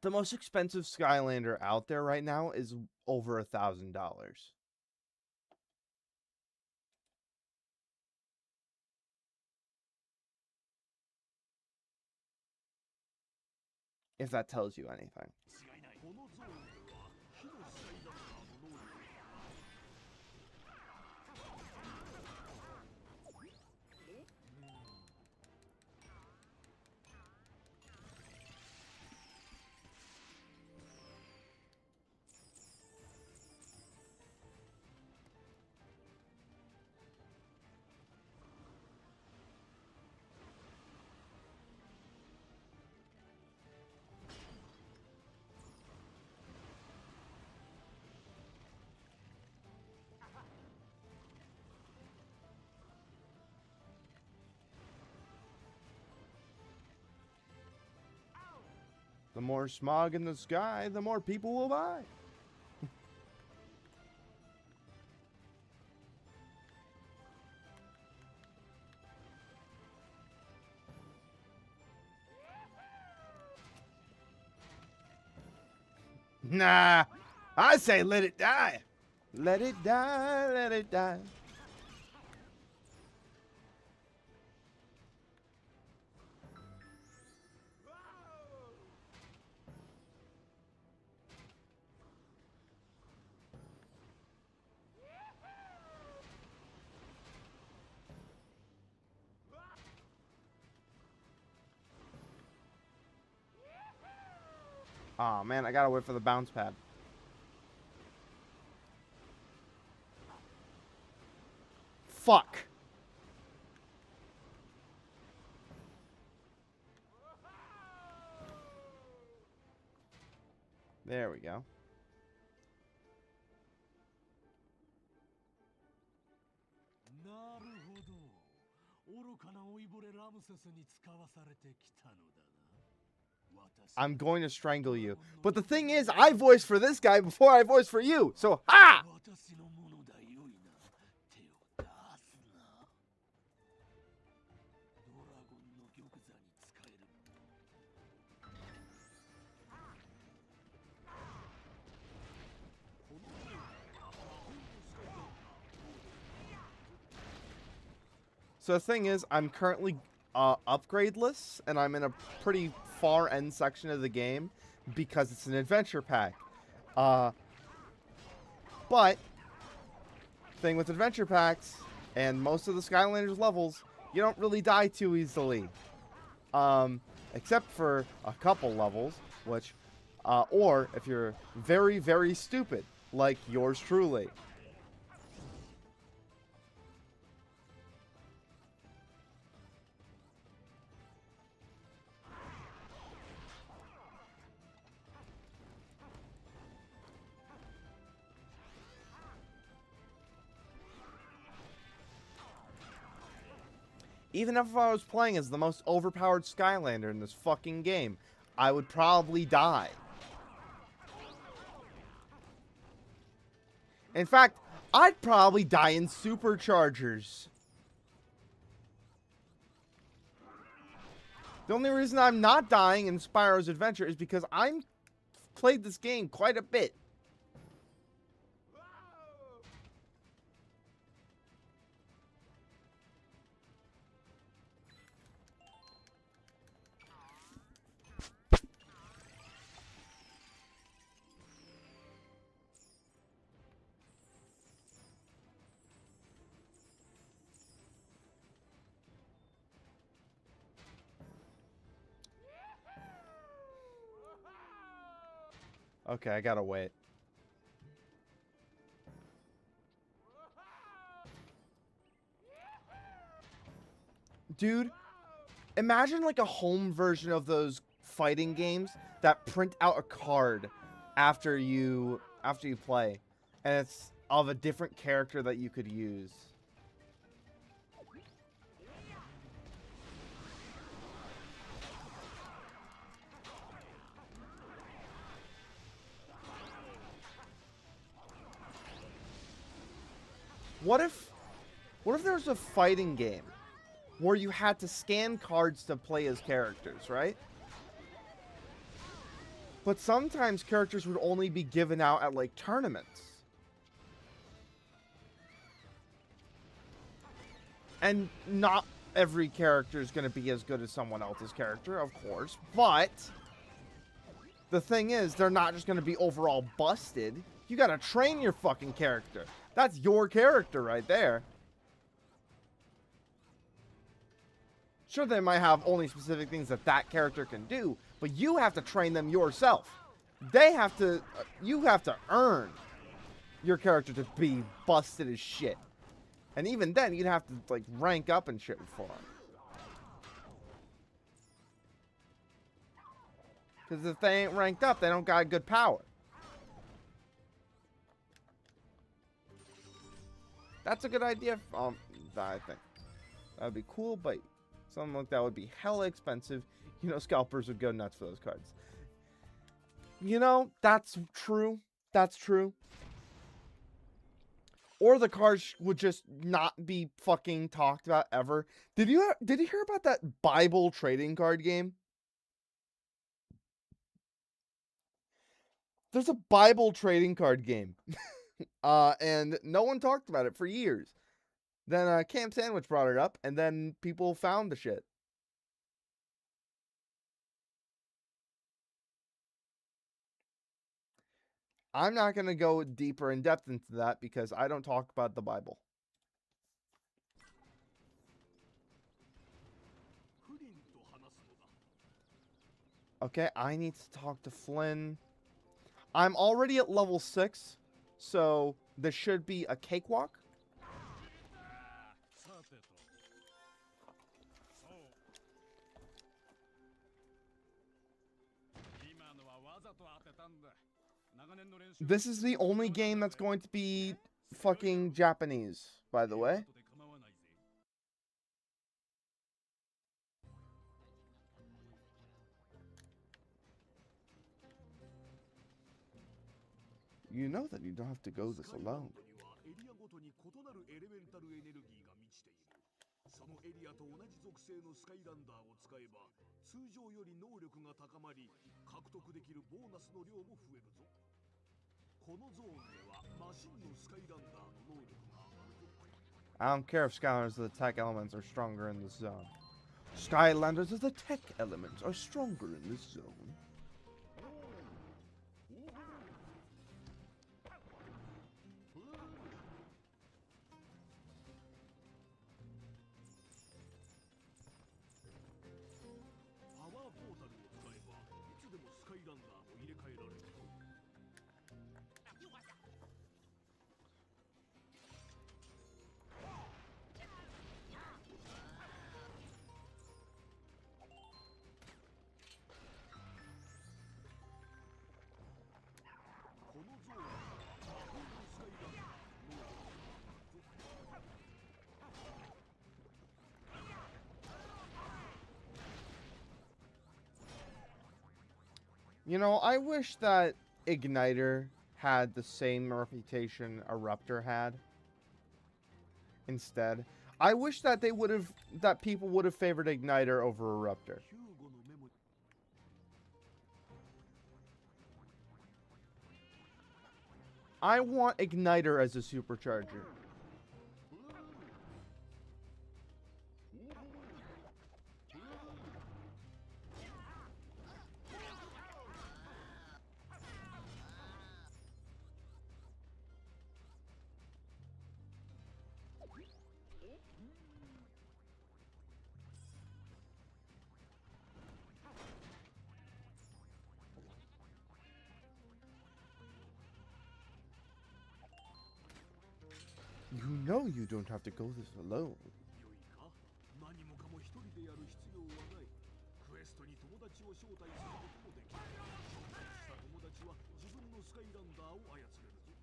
The most expensive Skylander out there right now is over $1,000. If that tells you anything. このゾーンでは火のスカイランダーの能力 The more smog in the sky, the more people will buy. Nah, I say let it die. Let it die, let it die. Aw, man, I gotta wait for the bounce pad. Fuck. There we go. なるほど愚かな老いぼれラムセスに使わされてきたのだな I'm going to strangle you. But the thing is, I voiced for this guy before I voiced for you. So, ha! 私のものだよいな手を出すなドラゴンの玉座に使える So the thing is, I'm currently upgradeless, and I'm in a pretty far end section of the game because it's an adventure pack. But thing with adventure packs and most of the Skylanders levels, you don't really die too easily, except for a couple levels, which, or if you're very, very stupid, like yours truly. Even if I was playing as the most overpowered Skylander in this fucking game, I would probably die. In fact, I'd probably die in superchargers. The only reason I'm not dying in Spyro's Adventure is because I'm played this game quite a bit. Okay, I gotta wait. Dude, imagine like a home version of those fighting games that print out a card after you play, and it's of a different character that you could use. What if there was a fighting game where you had to scan cards to play as characters, right? But sometimes characters would only be given out at, like, tournaments. And not every character is going to be as good as someone else's character, of course. But the thing is, they're not just going to be overall busted. You got to train your fucking character. That's your character right there. Sure, they might have only specific things that that character can do, but you have to train them yourself. They have to, you have to earn your character to be busted as shit. And even then, you'd have to, like, rank up and shit for them. Because if they ain't ranked up, they don't got good power. That's a good idea, I think. That would be cool, but something like that would be hella expensive. You know, scalpers would go nuts for those cards. You know, that's true. That's true. Or the cards would just not be fucking talked about ever. Did you hear about that Bible trading card game? There's a Bible trading card game. And no one talked about it for years. Then Camp Sandwich brought it up, and then people found the shit. I'm not going to go deeper in depth into that because I don't talk about the Bible. Okay, I need to talk to Flynn. I'm already at level 6, so this should be a cakewalk. This is the only game that's going to be fucking Japanese, by the way. You know that you don't have to go this alone. I don't care if Skylanders of the tech elements are stronger in this zone. Skylanders of the tech elements are stronger in this zone. You know, I wish that Ignitor had the same reputation Eruptor had. Instead, I wish that people would have favored Ignitor over Eruptor. I want Ignitor as a supercharger. You know you don't have to go this alone. 良いか、何もかも一人でやる必要はない。クエストに友達を招待することもできる。招待した友達は自分のスカイランダーを操れるぞ。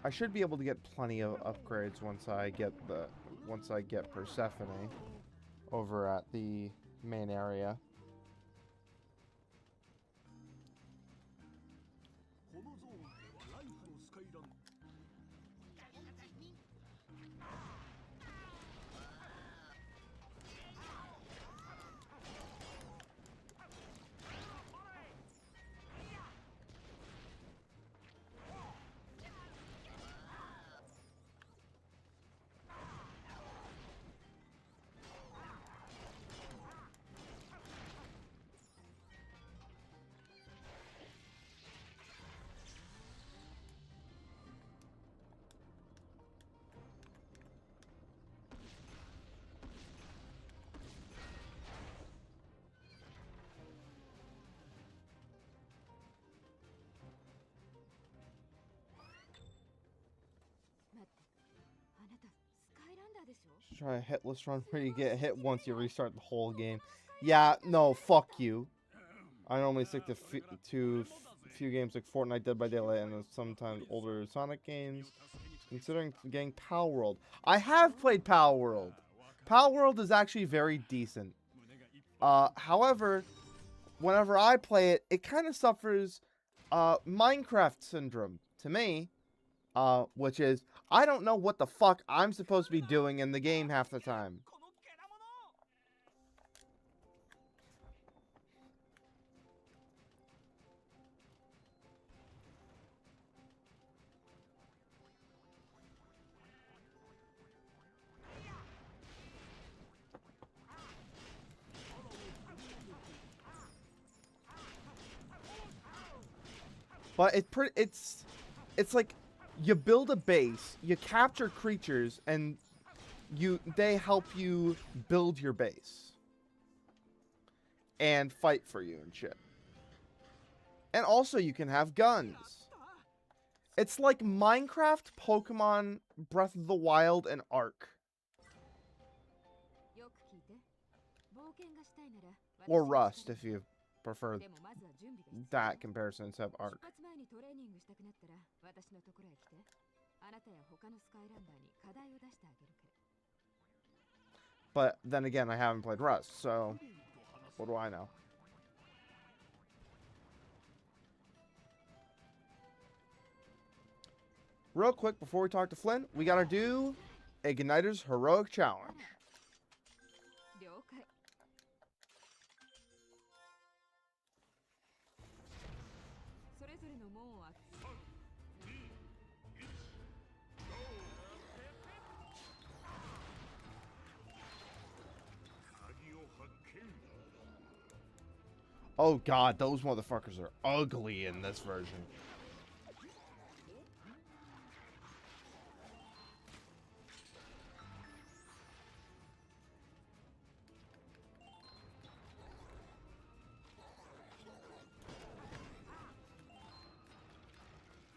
I should be able to get plenty of upgrades once I get Persephone over at the main area. このゾーンではライフのスカイランダー。Try a hitless run where you get hit once you restart the whole game. Yeah, no, fuck you. I normally stick to few games like Fortnite, Dead by Daylight, and sometimes older Sonic games. Considering getting Power World. I have played Power World. Power World is actually very decent. However, whenever I play it, it kind of suffers Minecraft syndrome to me. Which is, I don't know what the fuck I'm supposed to be doing in the game half the time. But it's like, you build a base, you capture creatures, and they help you build your base. And fight for you and shit. And also you can have guns. It's like Minecraft, Pokemon, Breath of the Wild, and Ark. Or Rust, if you prefer that comparison instead of Ark. But then again, I haven't played Rust, so what do I know? Real quick, before we talk to Flynn, we gotta do Ignitor's Heroic Challenge. Oh god, those motherfuckers are ugly in this version.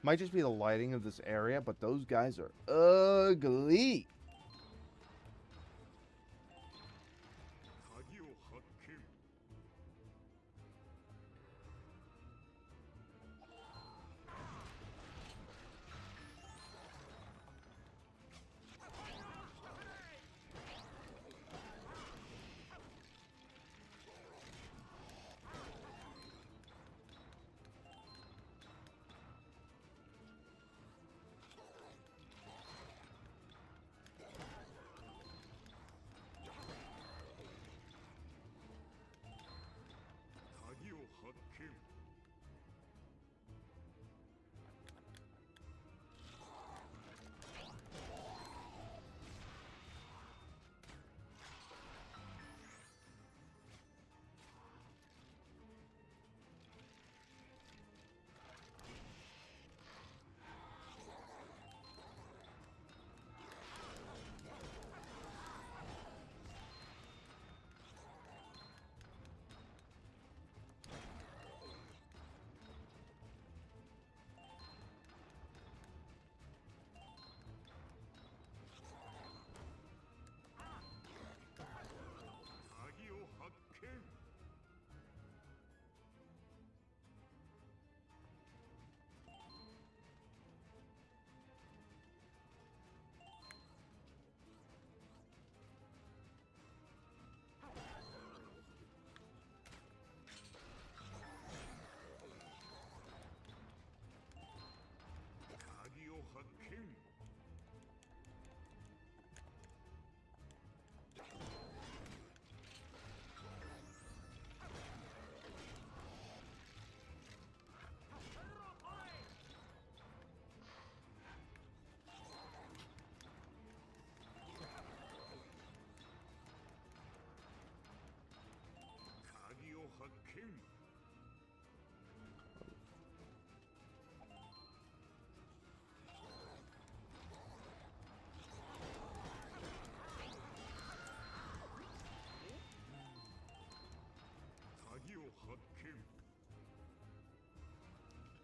Might just be the lighting of this area, but those guys are ugly.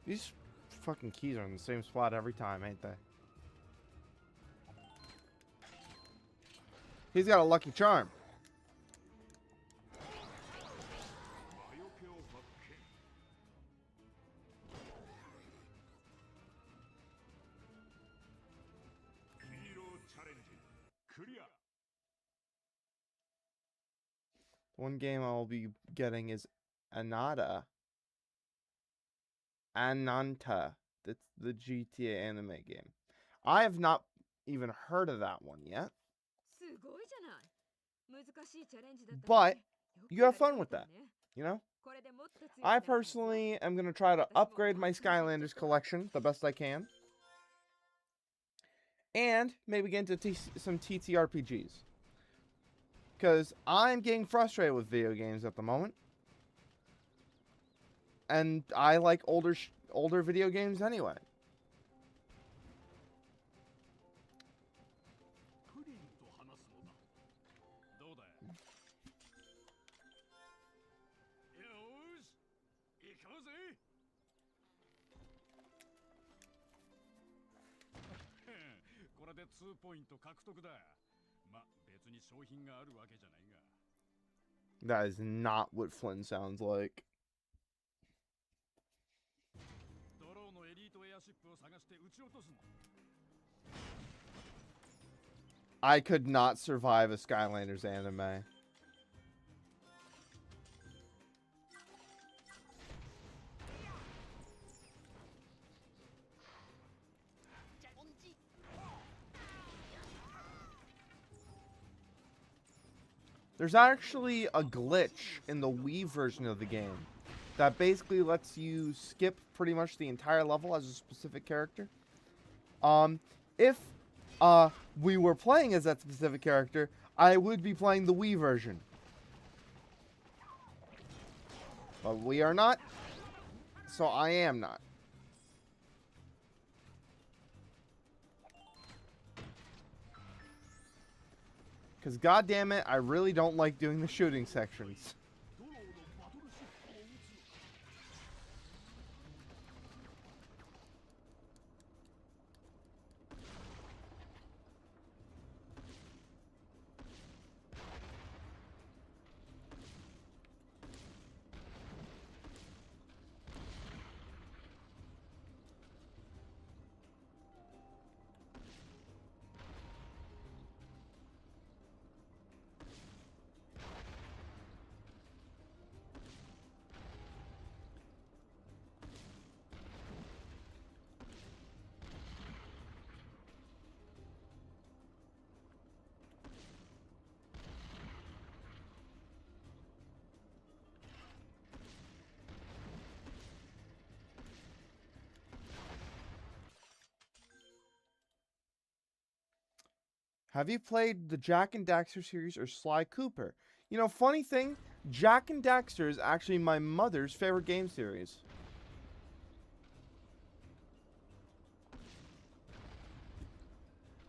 These fucking keys are in the same spot every time, ain't they? He's got a lucky charm. 魔除けを発見。ヒーローチャレンジクリア。 One game I'll be getting is Ananta. Ananta. That's the GTA anime game. I have not even heard of that one yet. But you have fun with that, you know? I personally am going to try to upgrade my Skylanders collection the best I can. And maybe get into some TTRPGs. Because I'm getting frustrated with video games at the moment. And I like older video games anyway. クリンと話すのだ。どうだ。よーし、行こうぜ。これで2ポイント獲得だ。ま、別に商品があるわけじゃないが。 That is not what Flynn sounds like. ドローのエリートエアシップを探して撃ち落とすの。 I could not survive a Skylanders anime. There's actually a glitch in the Wii version of the game that basically lets you skip pretty much the entire level as a specific character. If we were playing as that specific character, I would be playing the Wii version. But we are not, so I am not. Because goddamn it, I really don't like doing the shooting sections. ドローのバトルシップを撃つのだ。 Have you played the Jack and Daxter series or Sly Cooper? You know, funny thing, Jack and Daxter is actually my mother's favorite game series.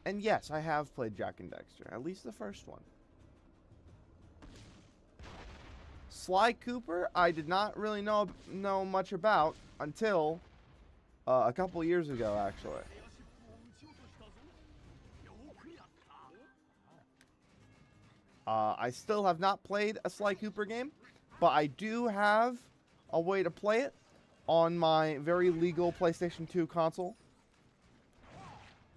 And yes, I have played Jack and Daxter, at least the first one. Sly Cooper, I did not really know much about until a couple years ago, actually. I still have not played a Sly Cooper game, but I do have a way to play it on my very legal PlayStation 2 console.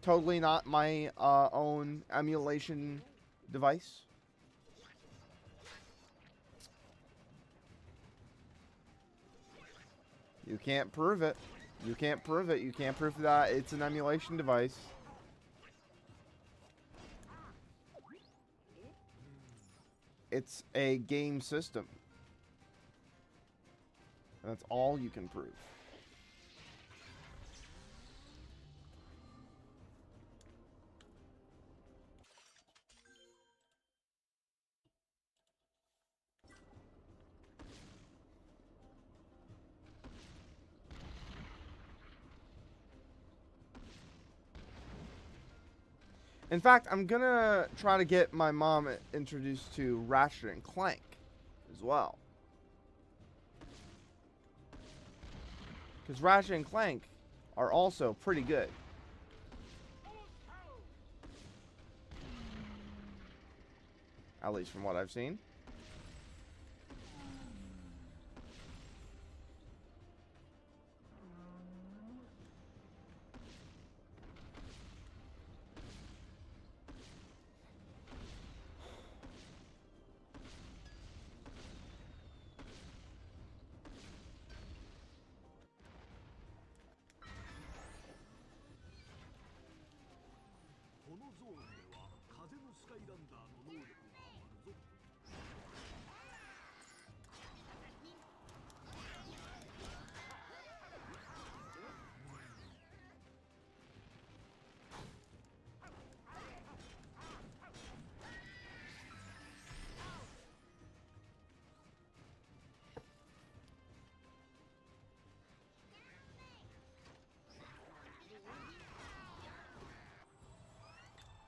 Totally not my own emulation device. You can't prove it. You can't prove it. You can't prove that it's an emulation device. It's a game system. That's all you can prove. In fact, I'm gonna try to get my mom introduced to Ratchet and Clank as well. Because Ratchet and Clank are also pretty good. At least from what I've seen.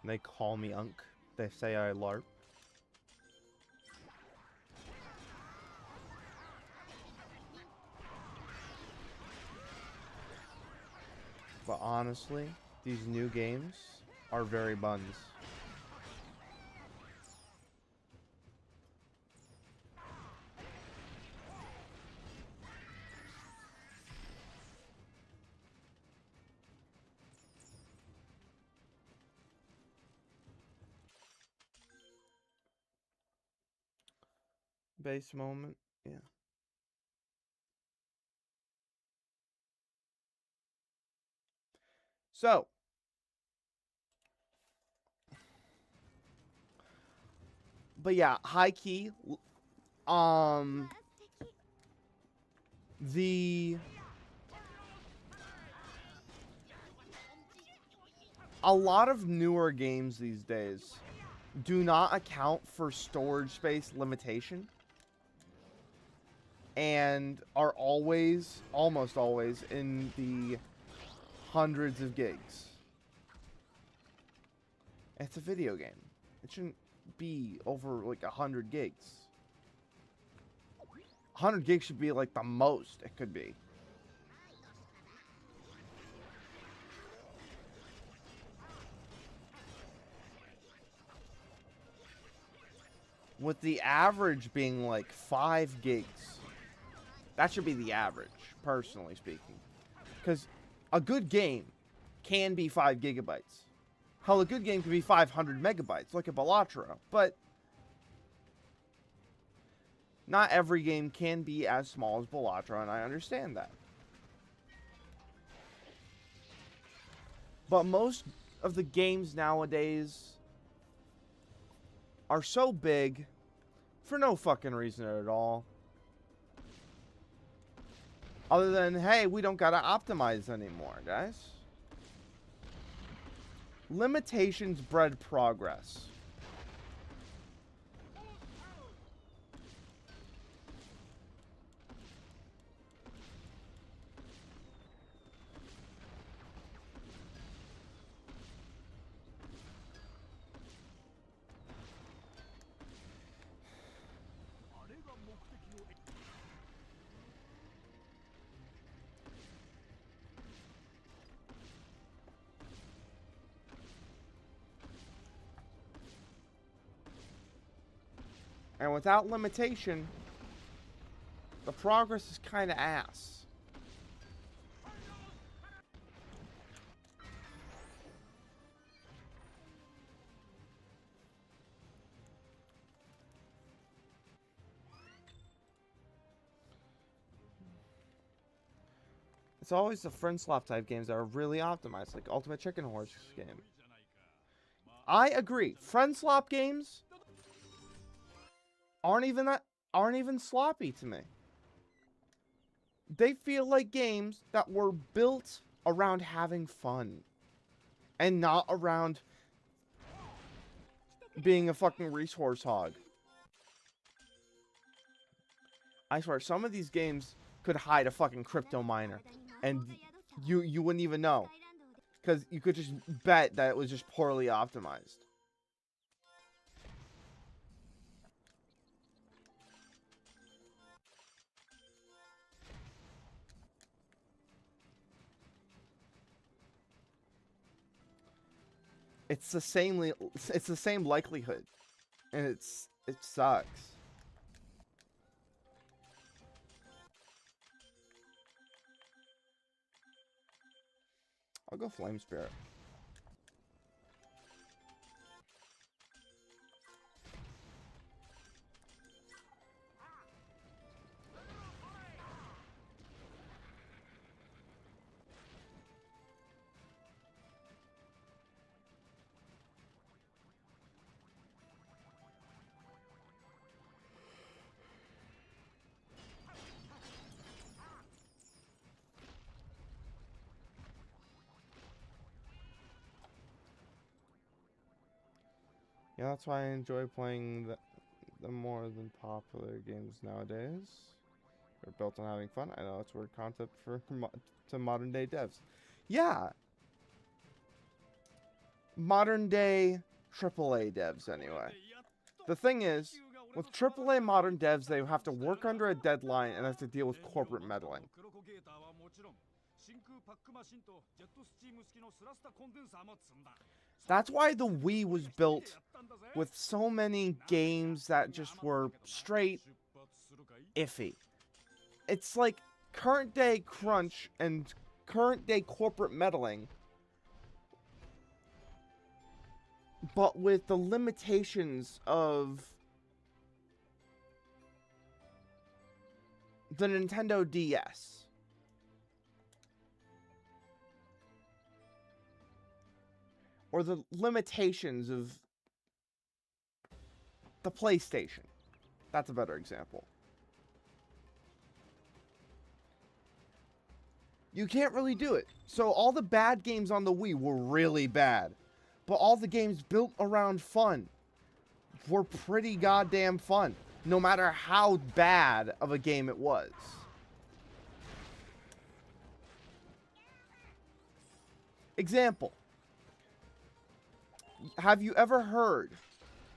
They call me Unk. They say I LARP. But honestly, these new games are very buns. Base moment, yeah. So, but yeah, high key, a lot of newer games these days do not account for storage space limitation and are always, almost always, in the hundreds of gigs. It's a video game. It shouldn't be over like 100 gigs. 100 gigs should be like the most it could be. With the average being like 5 gigs. That should be the average, personally speaking. Because a good game can be 5 gigabytes. Hell, a good game can be 500 megabytes, like a Balatro. But not every game can be as small as Balatro, and I understand that. But most of the games nowadays are so big for no fucking reason at all. Other than, hey, we don't gotta optimize anymore, guys. Limitations bred progress. And without limitation, the progress is kind of ass. It's always the friend swap type games that are really optimized, like Ultimate Chicken Horse game. I agree. Friend swap games aren't even sloppy to me. They feel like games that were built around having fun and not around being a fucking resource hog. I swear, some of these games could hide a fucking crypto miner and you wouldn't even know, because you could just bet that it was just poorly optimized. It's the same. It's the same likelihood, and it sucks. I'll go Flame Spirit. Yeah, that's why I enjoy playing the more than popular games nowadays. They're built on having fun. I know it's a weird concept for to modern day devs. Yeah, modern day AAA devs anyway. The thing is, with AAA modern devs, they have to work under a deadline and have to deal with corporate meddling. That's why the Wii was built with so many games that just were straight iffy. It's like current day crunch and current day corporate meddling, but with the limitations of the Nintendo DS. Or the limitations of the PlayStation. That's a better example. You can't really do it. So all the bad games on the Wii were really bad. But all the games built around fun were pretty goddamn fun. No matter how bad of a game it was. Example. Have you ever heard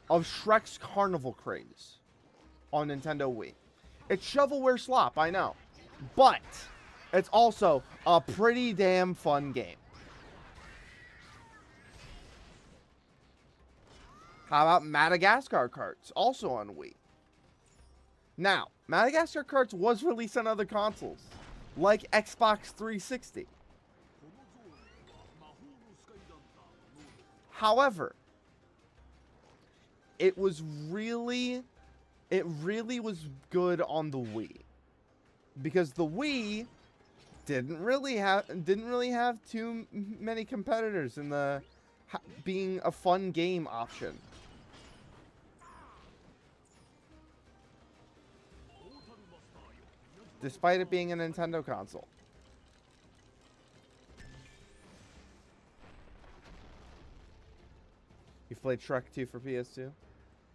of Shrek's Carnival Craze on Nintendo Wii? It's shovelware slop, I know. But it's also a pretty damn fun game. How about Madagascar Carts? Also on Wii. Now, Madagascar Carts was released on other consoles, like Xbox 360. However, it really was good on the Wii, because the Wii didn't really have too many competitors in the being a fun game option. Despite it being a Nintendo console. You've played Shrek 2 for PS2?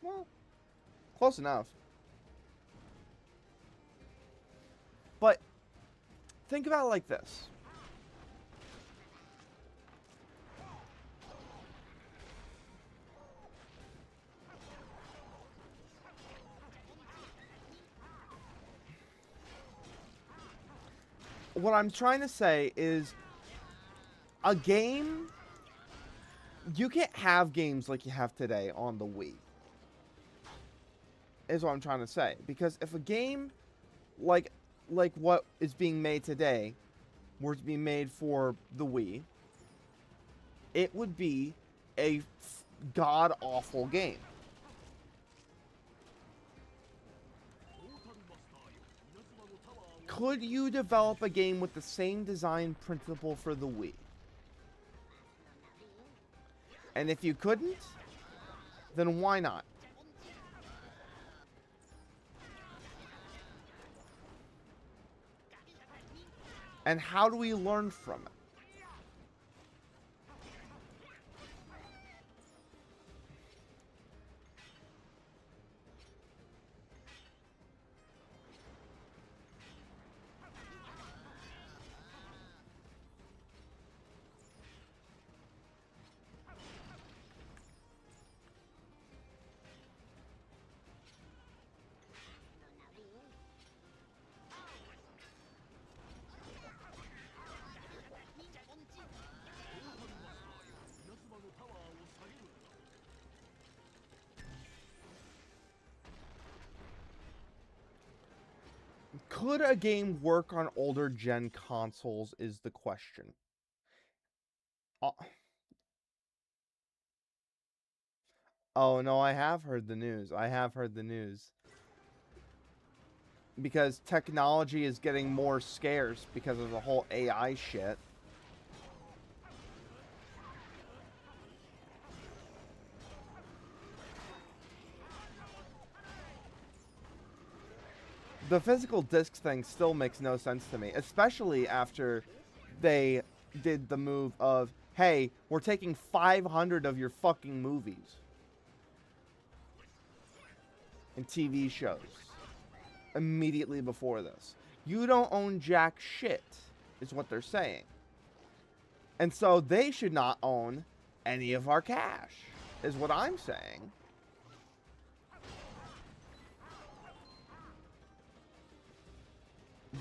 Well, close enough. But think about it like this. What I'm trying to say is a game... You can't have games like you have today on the Wii. Is what I'm trying to say. Because if a game like what is being made today were to be made for the Wii, it would be a god-awful game. Could you develop a game with the same design principle for the Wii? And if you couldn't, then why not? And how do we learn from it? Could a game work on older gen consoles is the question. Oh no, I have heard the news. I have heard the news. Because technology is getting more scarce because of the whole AI shit. The physical disc thing still makes no sense to me, especially after they did the move of, hey, we're taking 500 of your fucking movies and TV shows immediately before this. You don't own jack shit, is what they're saying. And so they should not own any of our cash, is what I'm saying.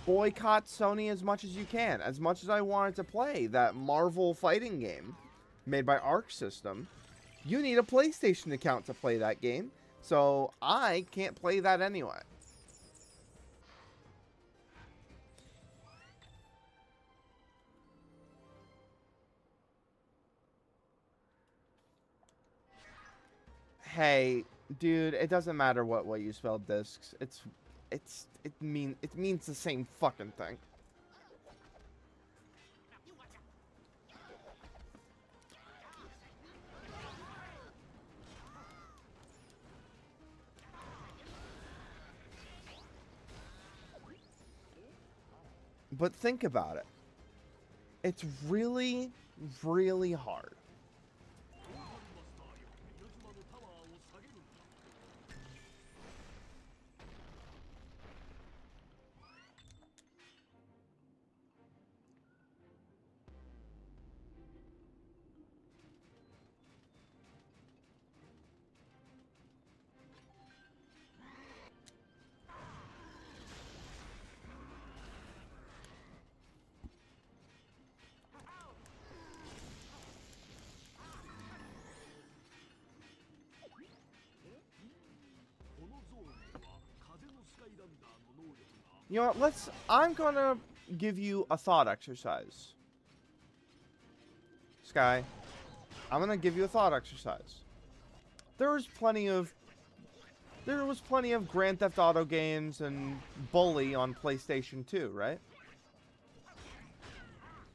Boycott Sony as much as you can. As much as I wanted to play that Marvel fighting game made by Arc System, you need a PlayStation account to play that game, so I can't play that anyway. Hey, dude, it doesn't matter what way you spell discs. It means the same fucking thing. But think about it. It's really, really hard. You know what, I'm gonna give you a thought exercise. Sky, I'm gonna give you a thought exercise. There was plenty of Grand Theft Auto games and Bully on PlayStation 2, right?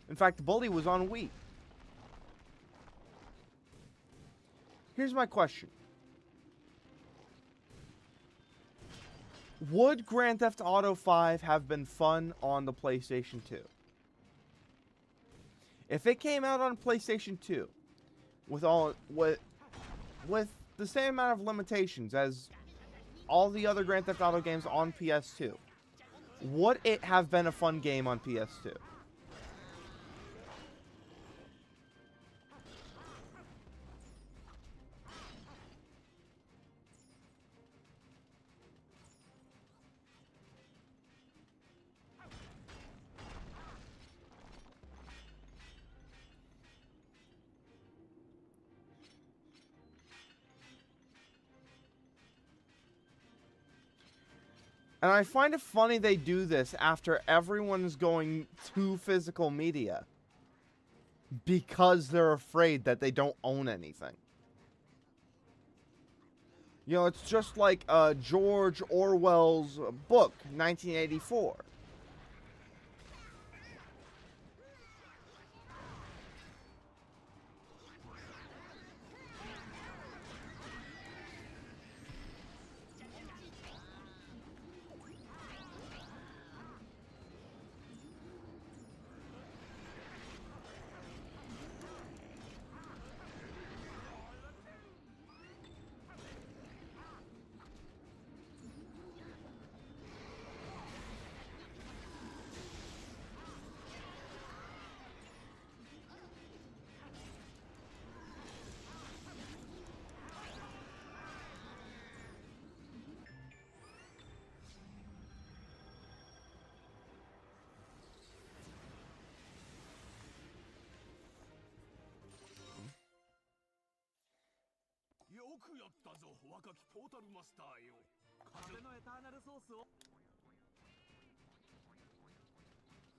In fact, Bully was on Wii. Here's my question. Would Grand Theft Auto 5 have been fun on the PlayStation 2? If it came out on PlayStation 2 with the same amount of limitations as all the other Grand Theft Auto games on PS2, would it have been a fun game on PS2? And I find it funny they do this after everyone's going to physical media. Because they're afraid that they don't own anything. You know, it's just like George Orwell's book, 1984.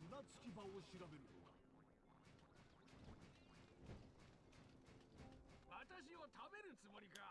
船着き場を調べるのだ。私を食べるつもりか。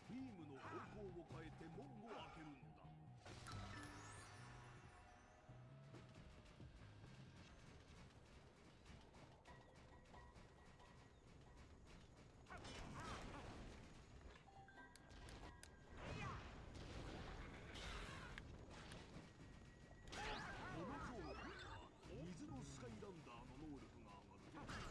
ビームの方向を変えて門を開けるんだ。このゾーンでは水のスカイランダーの能力が上がるぞ。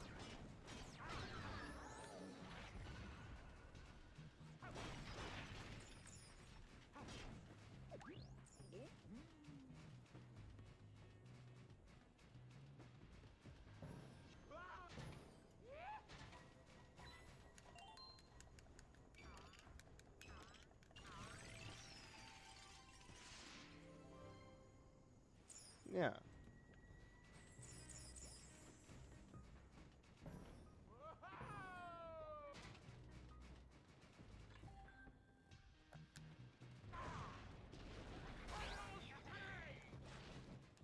Yeah.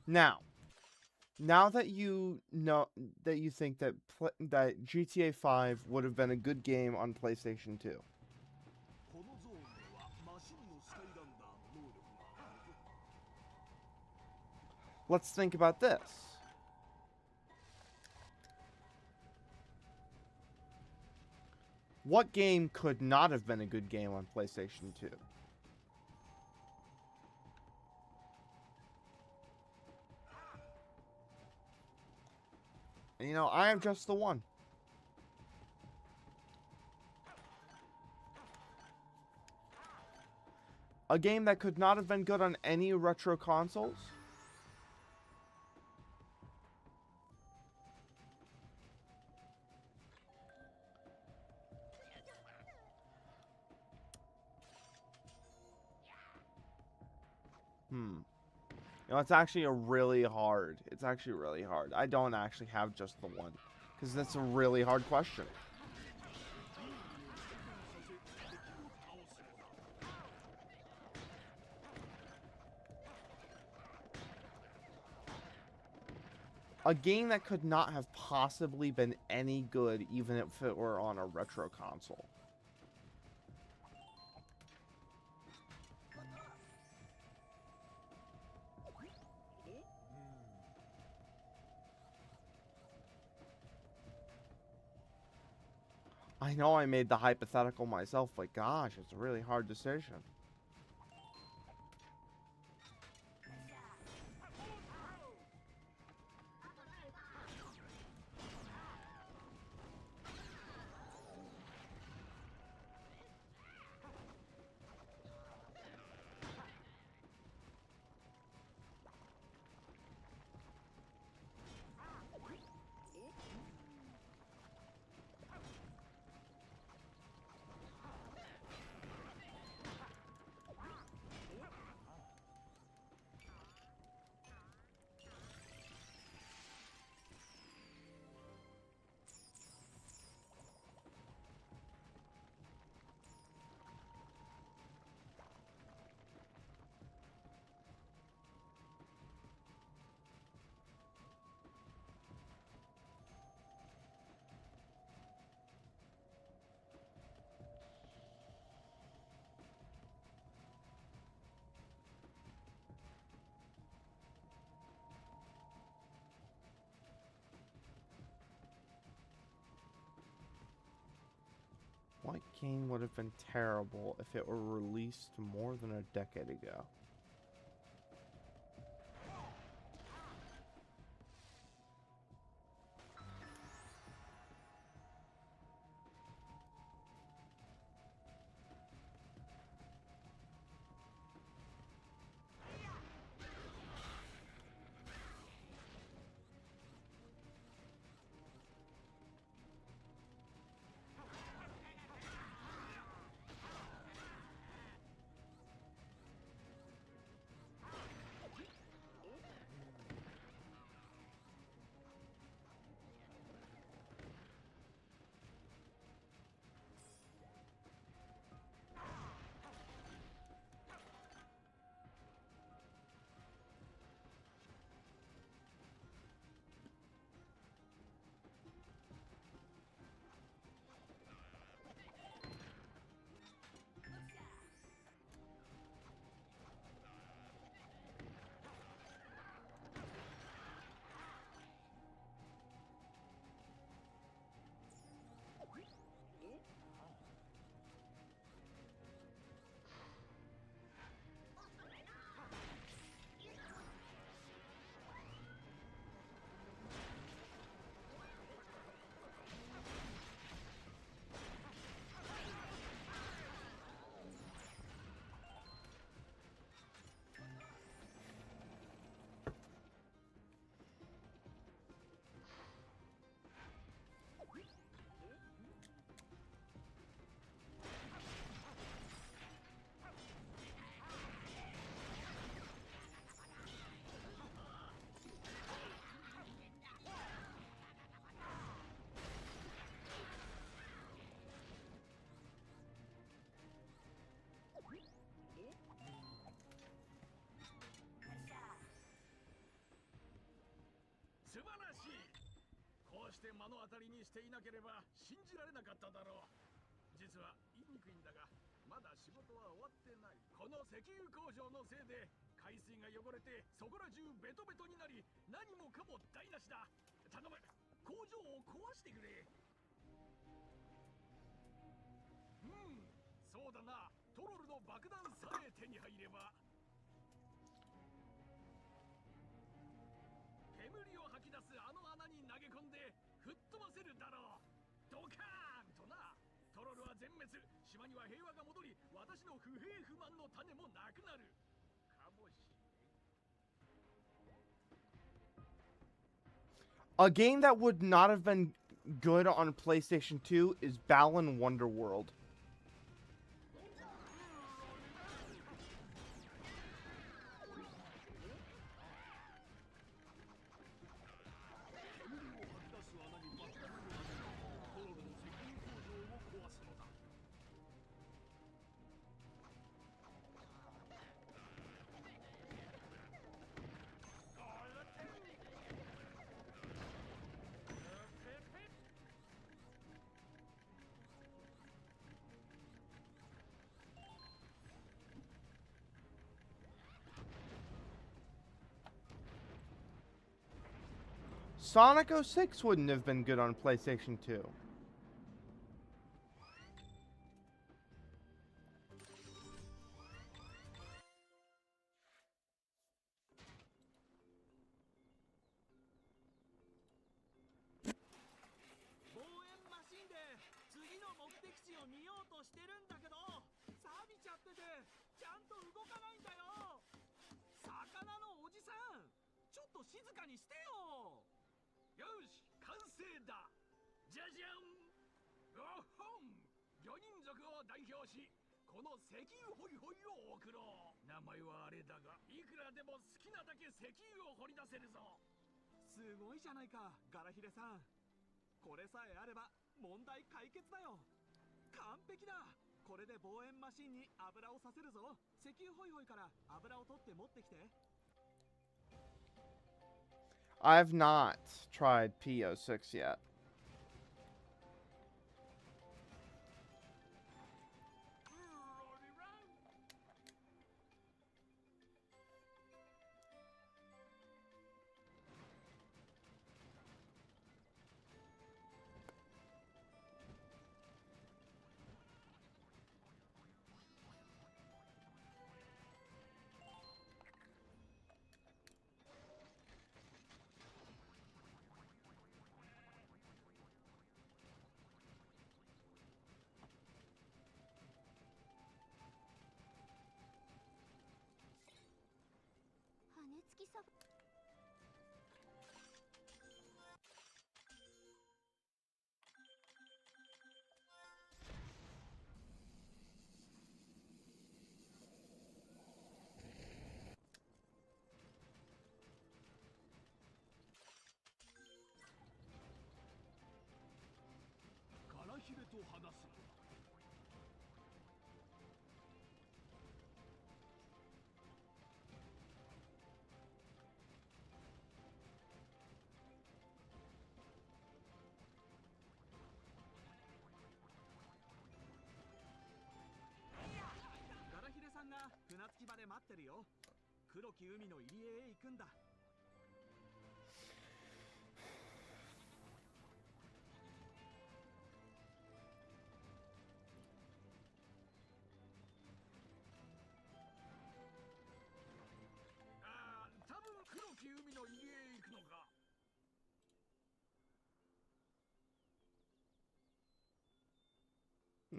Now that you know that you think that that GTA 5 would have been a good game on PlayStation 2. このゾーンではマシンのスカイランダーの能力が上がるぞ。 Let's think about this. What game could not have been a good game on PlayStation 2? And, you know, I am just the one. A game that could not have been good on any retro consoles? You know, it's actually it's actually really hard. I don't actually have just the one, because that's a really hard question. A game that could not have possibly been any good, even if it were on a retro console. I know I made the hypothetical myself, but gosh, it's a really hard decision. What game would have been terrible if it were released more than a decade ago? して目の当たりにしていなければ信じられなかっただろう。実は言いにくいんだが、まだ仕事は終わってない。この石油工場のせいで海水が汚れてそこら中ベトベトになり、何もかも台無しだ。頼む、工場を壊してくれ。そうだな。トロルの爆弾さえ手に入れば。煙を吐き出すあの穴に投げ込んで吹っ飛ばせるだろう。ドカーンとな。トロルは全滅。島には平和が戻り、私の不平不満の種もなくなるかもしれん。A game that would not have been good on PlayStation 2 is Balan Wonderworld. Sonic 06 wouldn't have been good on PlayStation 2. I have not tried P06 yet.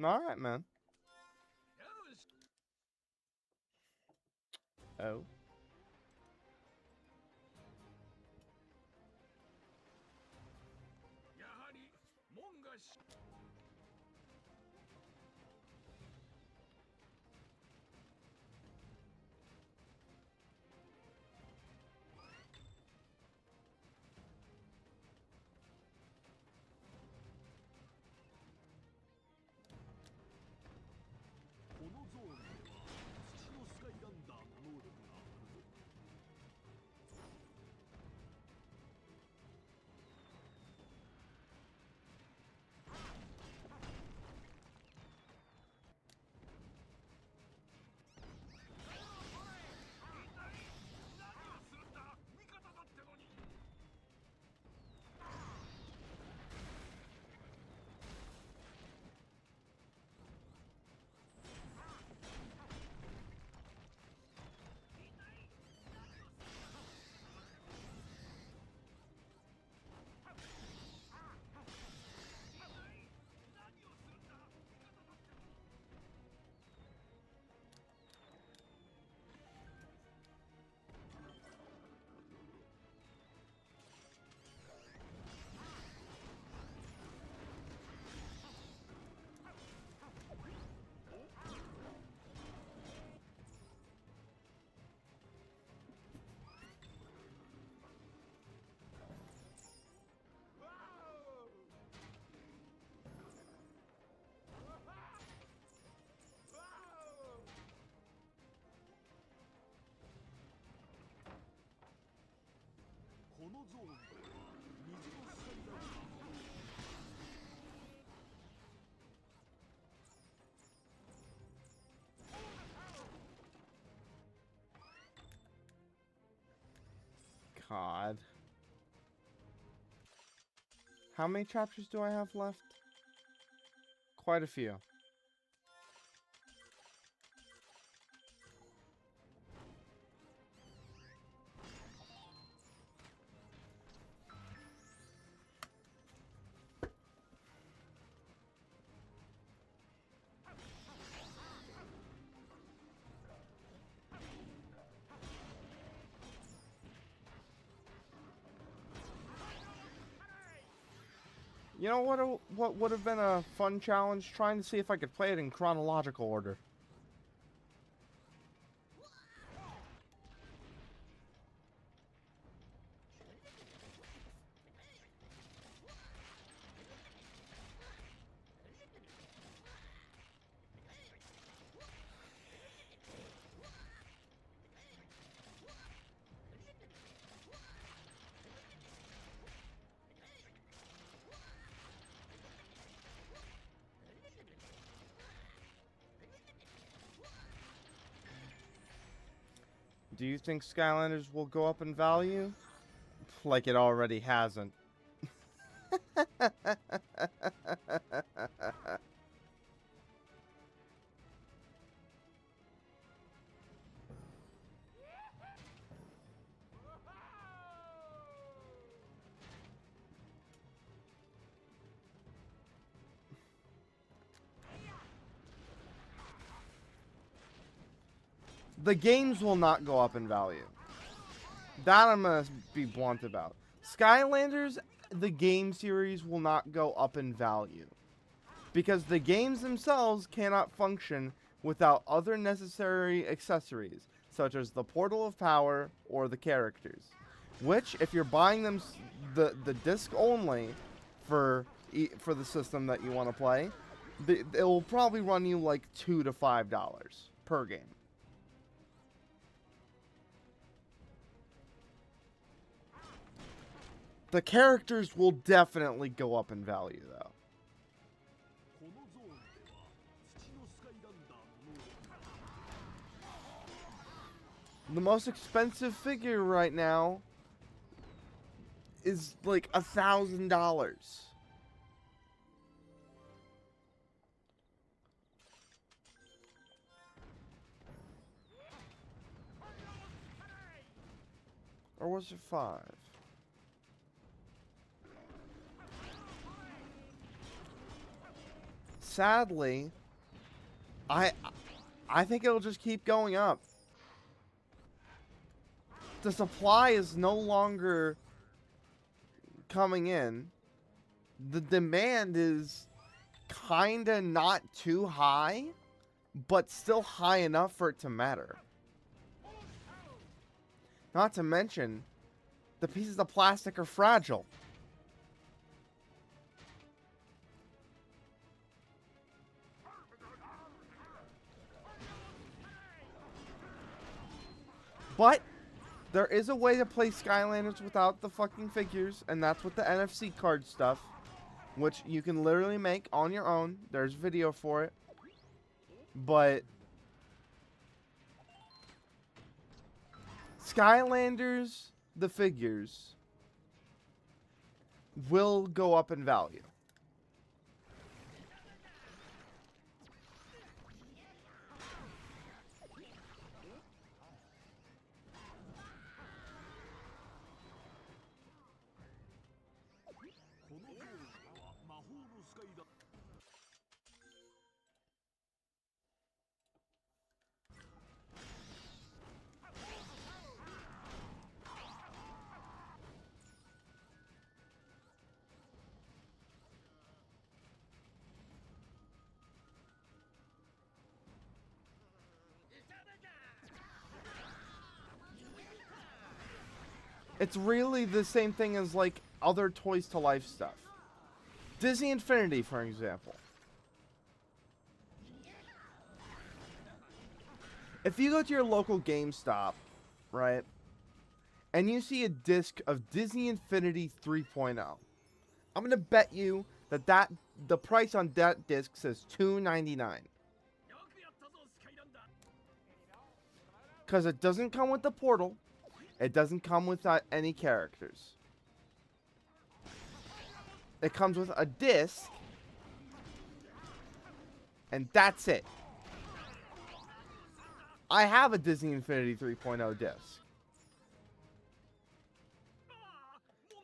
Alright, man. Oh. God. How many chapters do I have left? Quite a few. You know what would have been a fun challenge? Trying to see if I could play it in chronological order. Do you think Skylanders will go up in value? Like it already hasn't. The games will not go up in value. That I'm going to be blunt about. Skylanders, the game series, will not go up in value. Because the games themselves cannot function without other necessary accessories, such as the Portal of Power or the characters. Which, if you're buying them the disc only for the system that you want to play, it will probably run you like $2 to $5 per game. The characters will definitely go up in value, though. The most expensive figure right now is like $1,000. Or was it 5? Sadly, I think it'll just keep going up. The supply is no longer coming in. The demand is kinda not too high, but still high enough for it to matter. Not to mention, the pieces of plastic are fragile. But there is a way to play Skylanders without the fucking figures, and that's with the NFC card stuff, which you can literally make on your own. There's video for it. But Skylanders, the figures, will go up in value. It's really the same thing as, like, other Toys to Life stuff. Disney Infinity, for example. If you go to your local GameStop, right, and you see a disc of Disney Infinity 3.0. I'm gonna bet you that the price on that disc says $2.99. よくやったぞスカイランダー Because it doesn't come with the portal. It doesn't come with any characters. It comes with a disc. And that's it. I have a Disney Infinity 3.0 disc.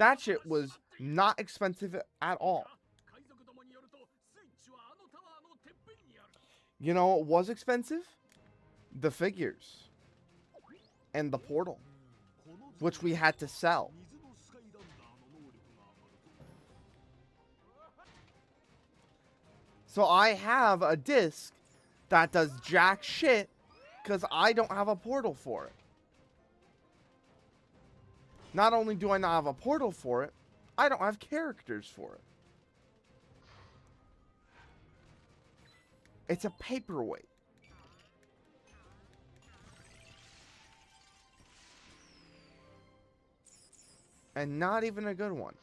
That shit was not expensive at all. 海賊どもによるとスイッチはあのタワーのてっぺんにある You know what was expensive? The figures. And the portal. Which we had to sell. 水のスカイランダーの能力が上がるぞ So I have a disc that does jack shit because I don't have a portal for it. Not only do I not have a portal for it, I don't have characters for it. It's a paperweight. And not even a good one.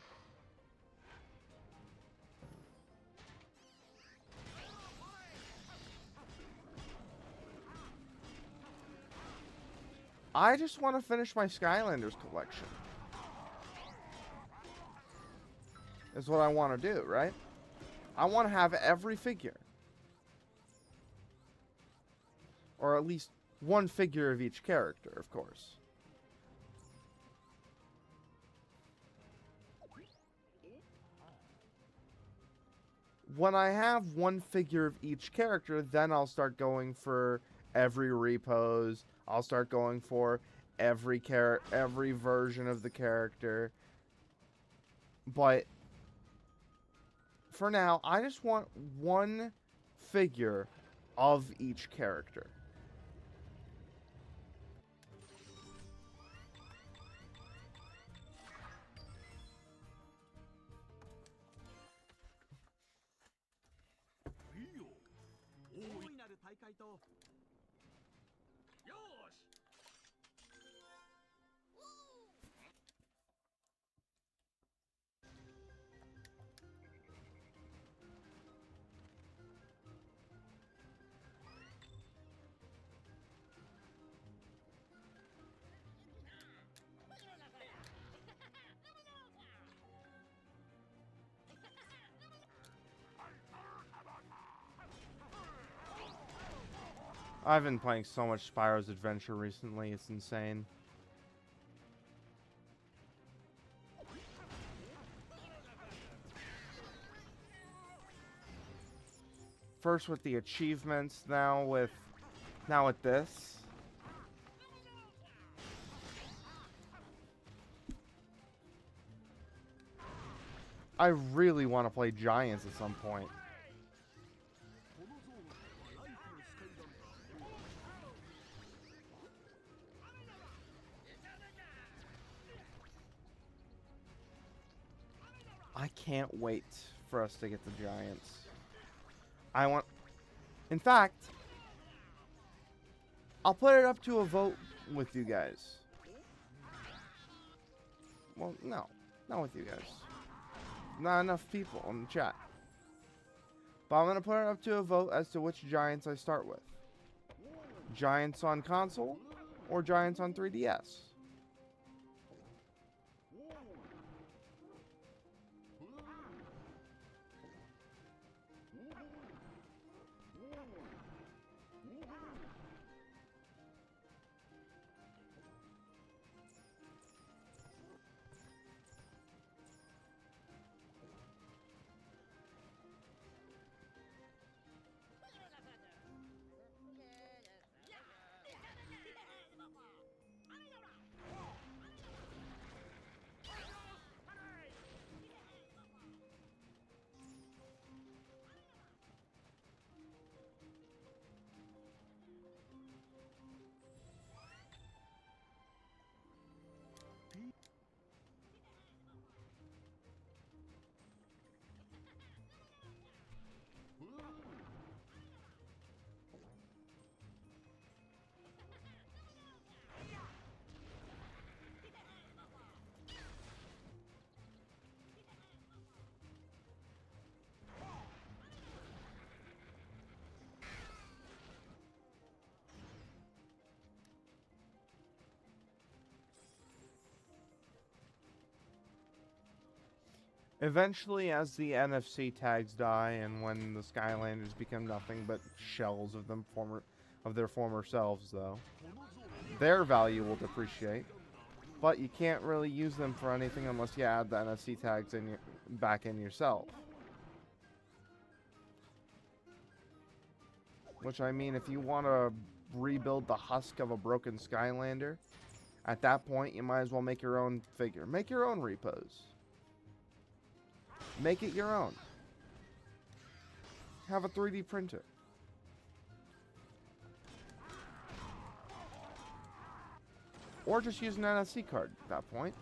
I just want to finish my Skylanders collection. Is what I want to do, right? I want to have every figure. Or at least one figure of each character, of course. When I have one figure of each character, then I'll start going for every repose. I'll start going for every version of the character. But for now, I just want one figure of each character. I've been playing so much Spyro's Adventure recently, it's insane. First with the achievements, now with this. I really want to play Giants at some point. I can't wait for us to get the Giants. In fact, I'll put it up to a vote with you guys. Well, no, not with you guys. Not enough people in the chat. But I'm going to put it up to a vote as to which Giants I start with. Giants on console or Giants on 3DS. Eventually, as the NFC tags die and when the Skylanders become nothing but shells of their former selves, though, their value will depreciate. But you can't really use them for anything unless you add the NFC tags back in yourself. Which, I mean, if you want to rebuild the husk of a broken Skylander, at that point you might as well make your own figure. Make your own repos. Make it your own. Have a 3D printer. Or just use an NFC card at that point.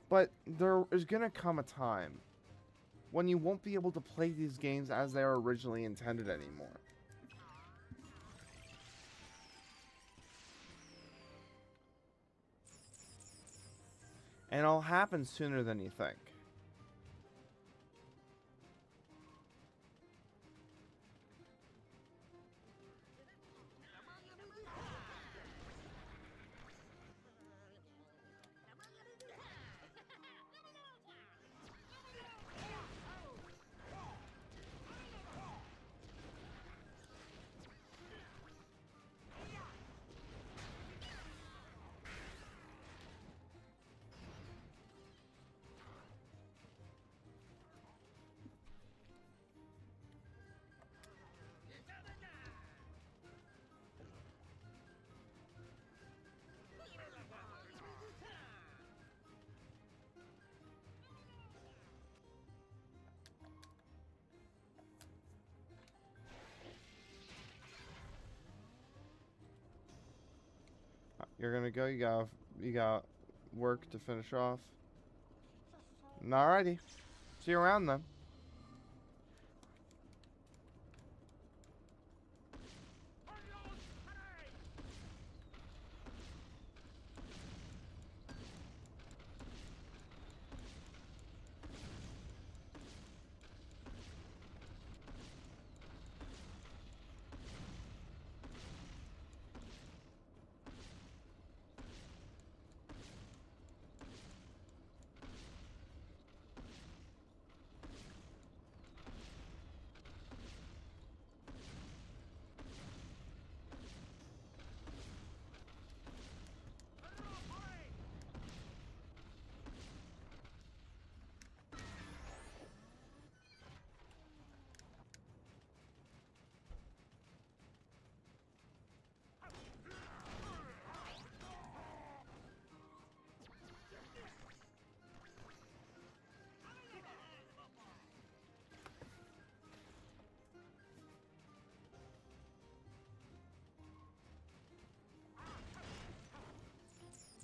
But there is going to come a time when you won't be able to play these games as they are originally intended anymore. And it'll happen sooner than you think. You're gonna go. You got work to finish off. Alrighty. See you around then.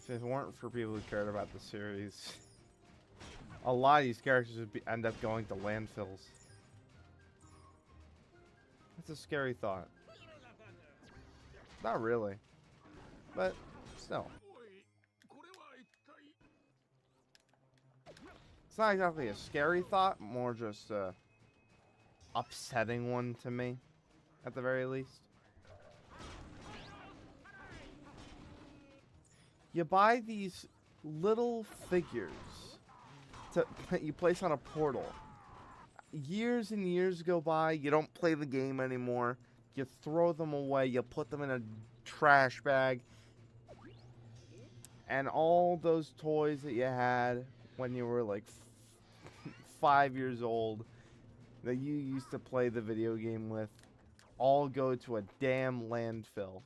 If it weren't for people who cared about the series, a lot of these characters would end up going to landfills. That's a scary thought. Not really, but still. It's not exactly a scary thought, more just a upsetting one to me, at the very least. You buy these little figures that you place on a portal. Years and years go by, you don't play the game anymore. You throw them away, you put them in a trash bag. And all those toys that you had when you were like 5 years old that you used to play the video game with all go to a damn landfill.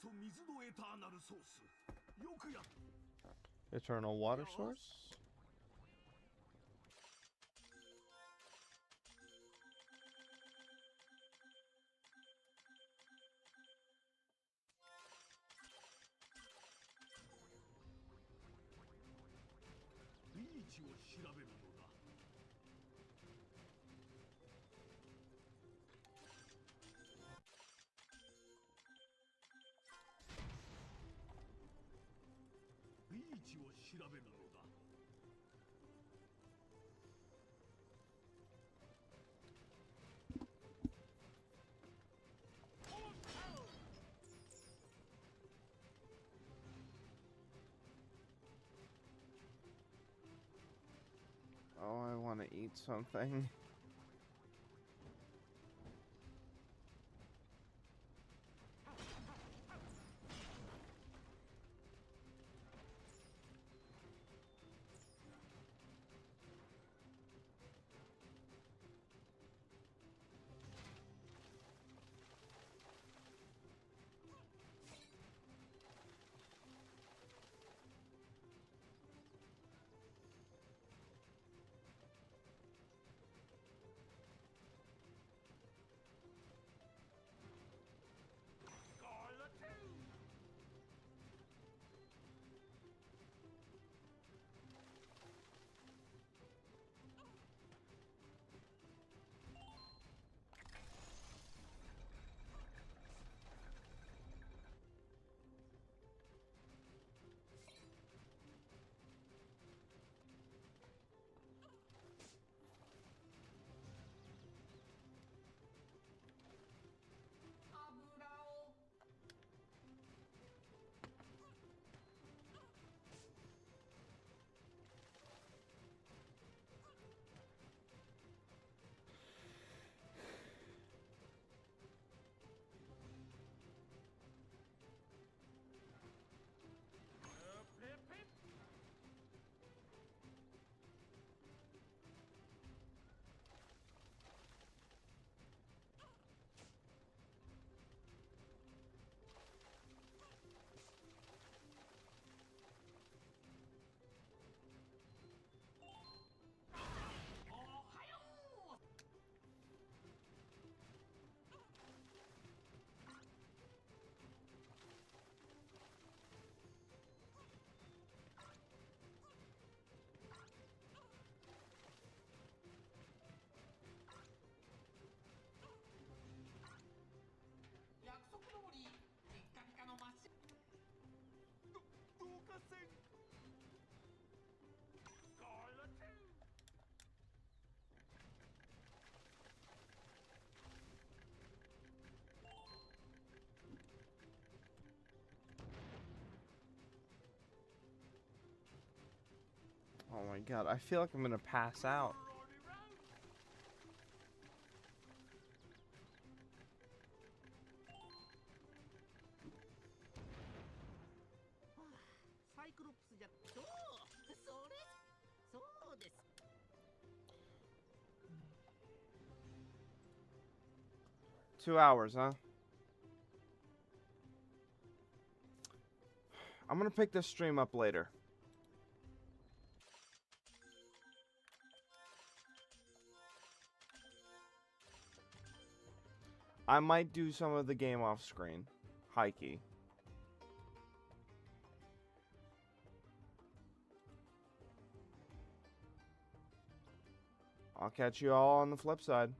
そ水のエターナルソース。よくやっ Eternal water source? リーチを調べるのだ。リーチを調べるのだ。Oh, I want to eat something. Oh my god, I feel like I'm gonna pass out. サイクロプスじゃどうそれそうです 2 hours, huh? I'm gonna pick this stream up later. I might do some of the game off screen. High key. I'll catch you all on the flip side.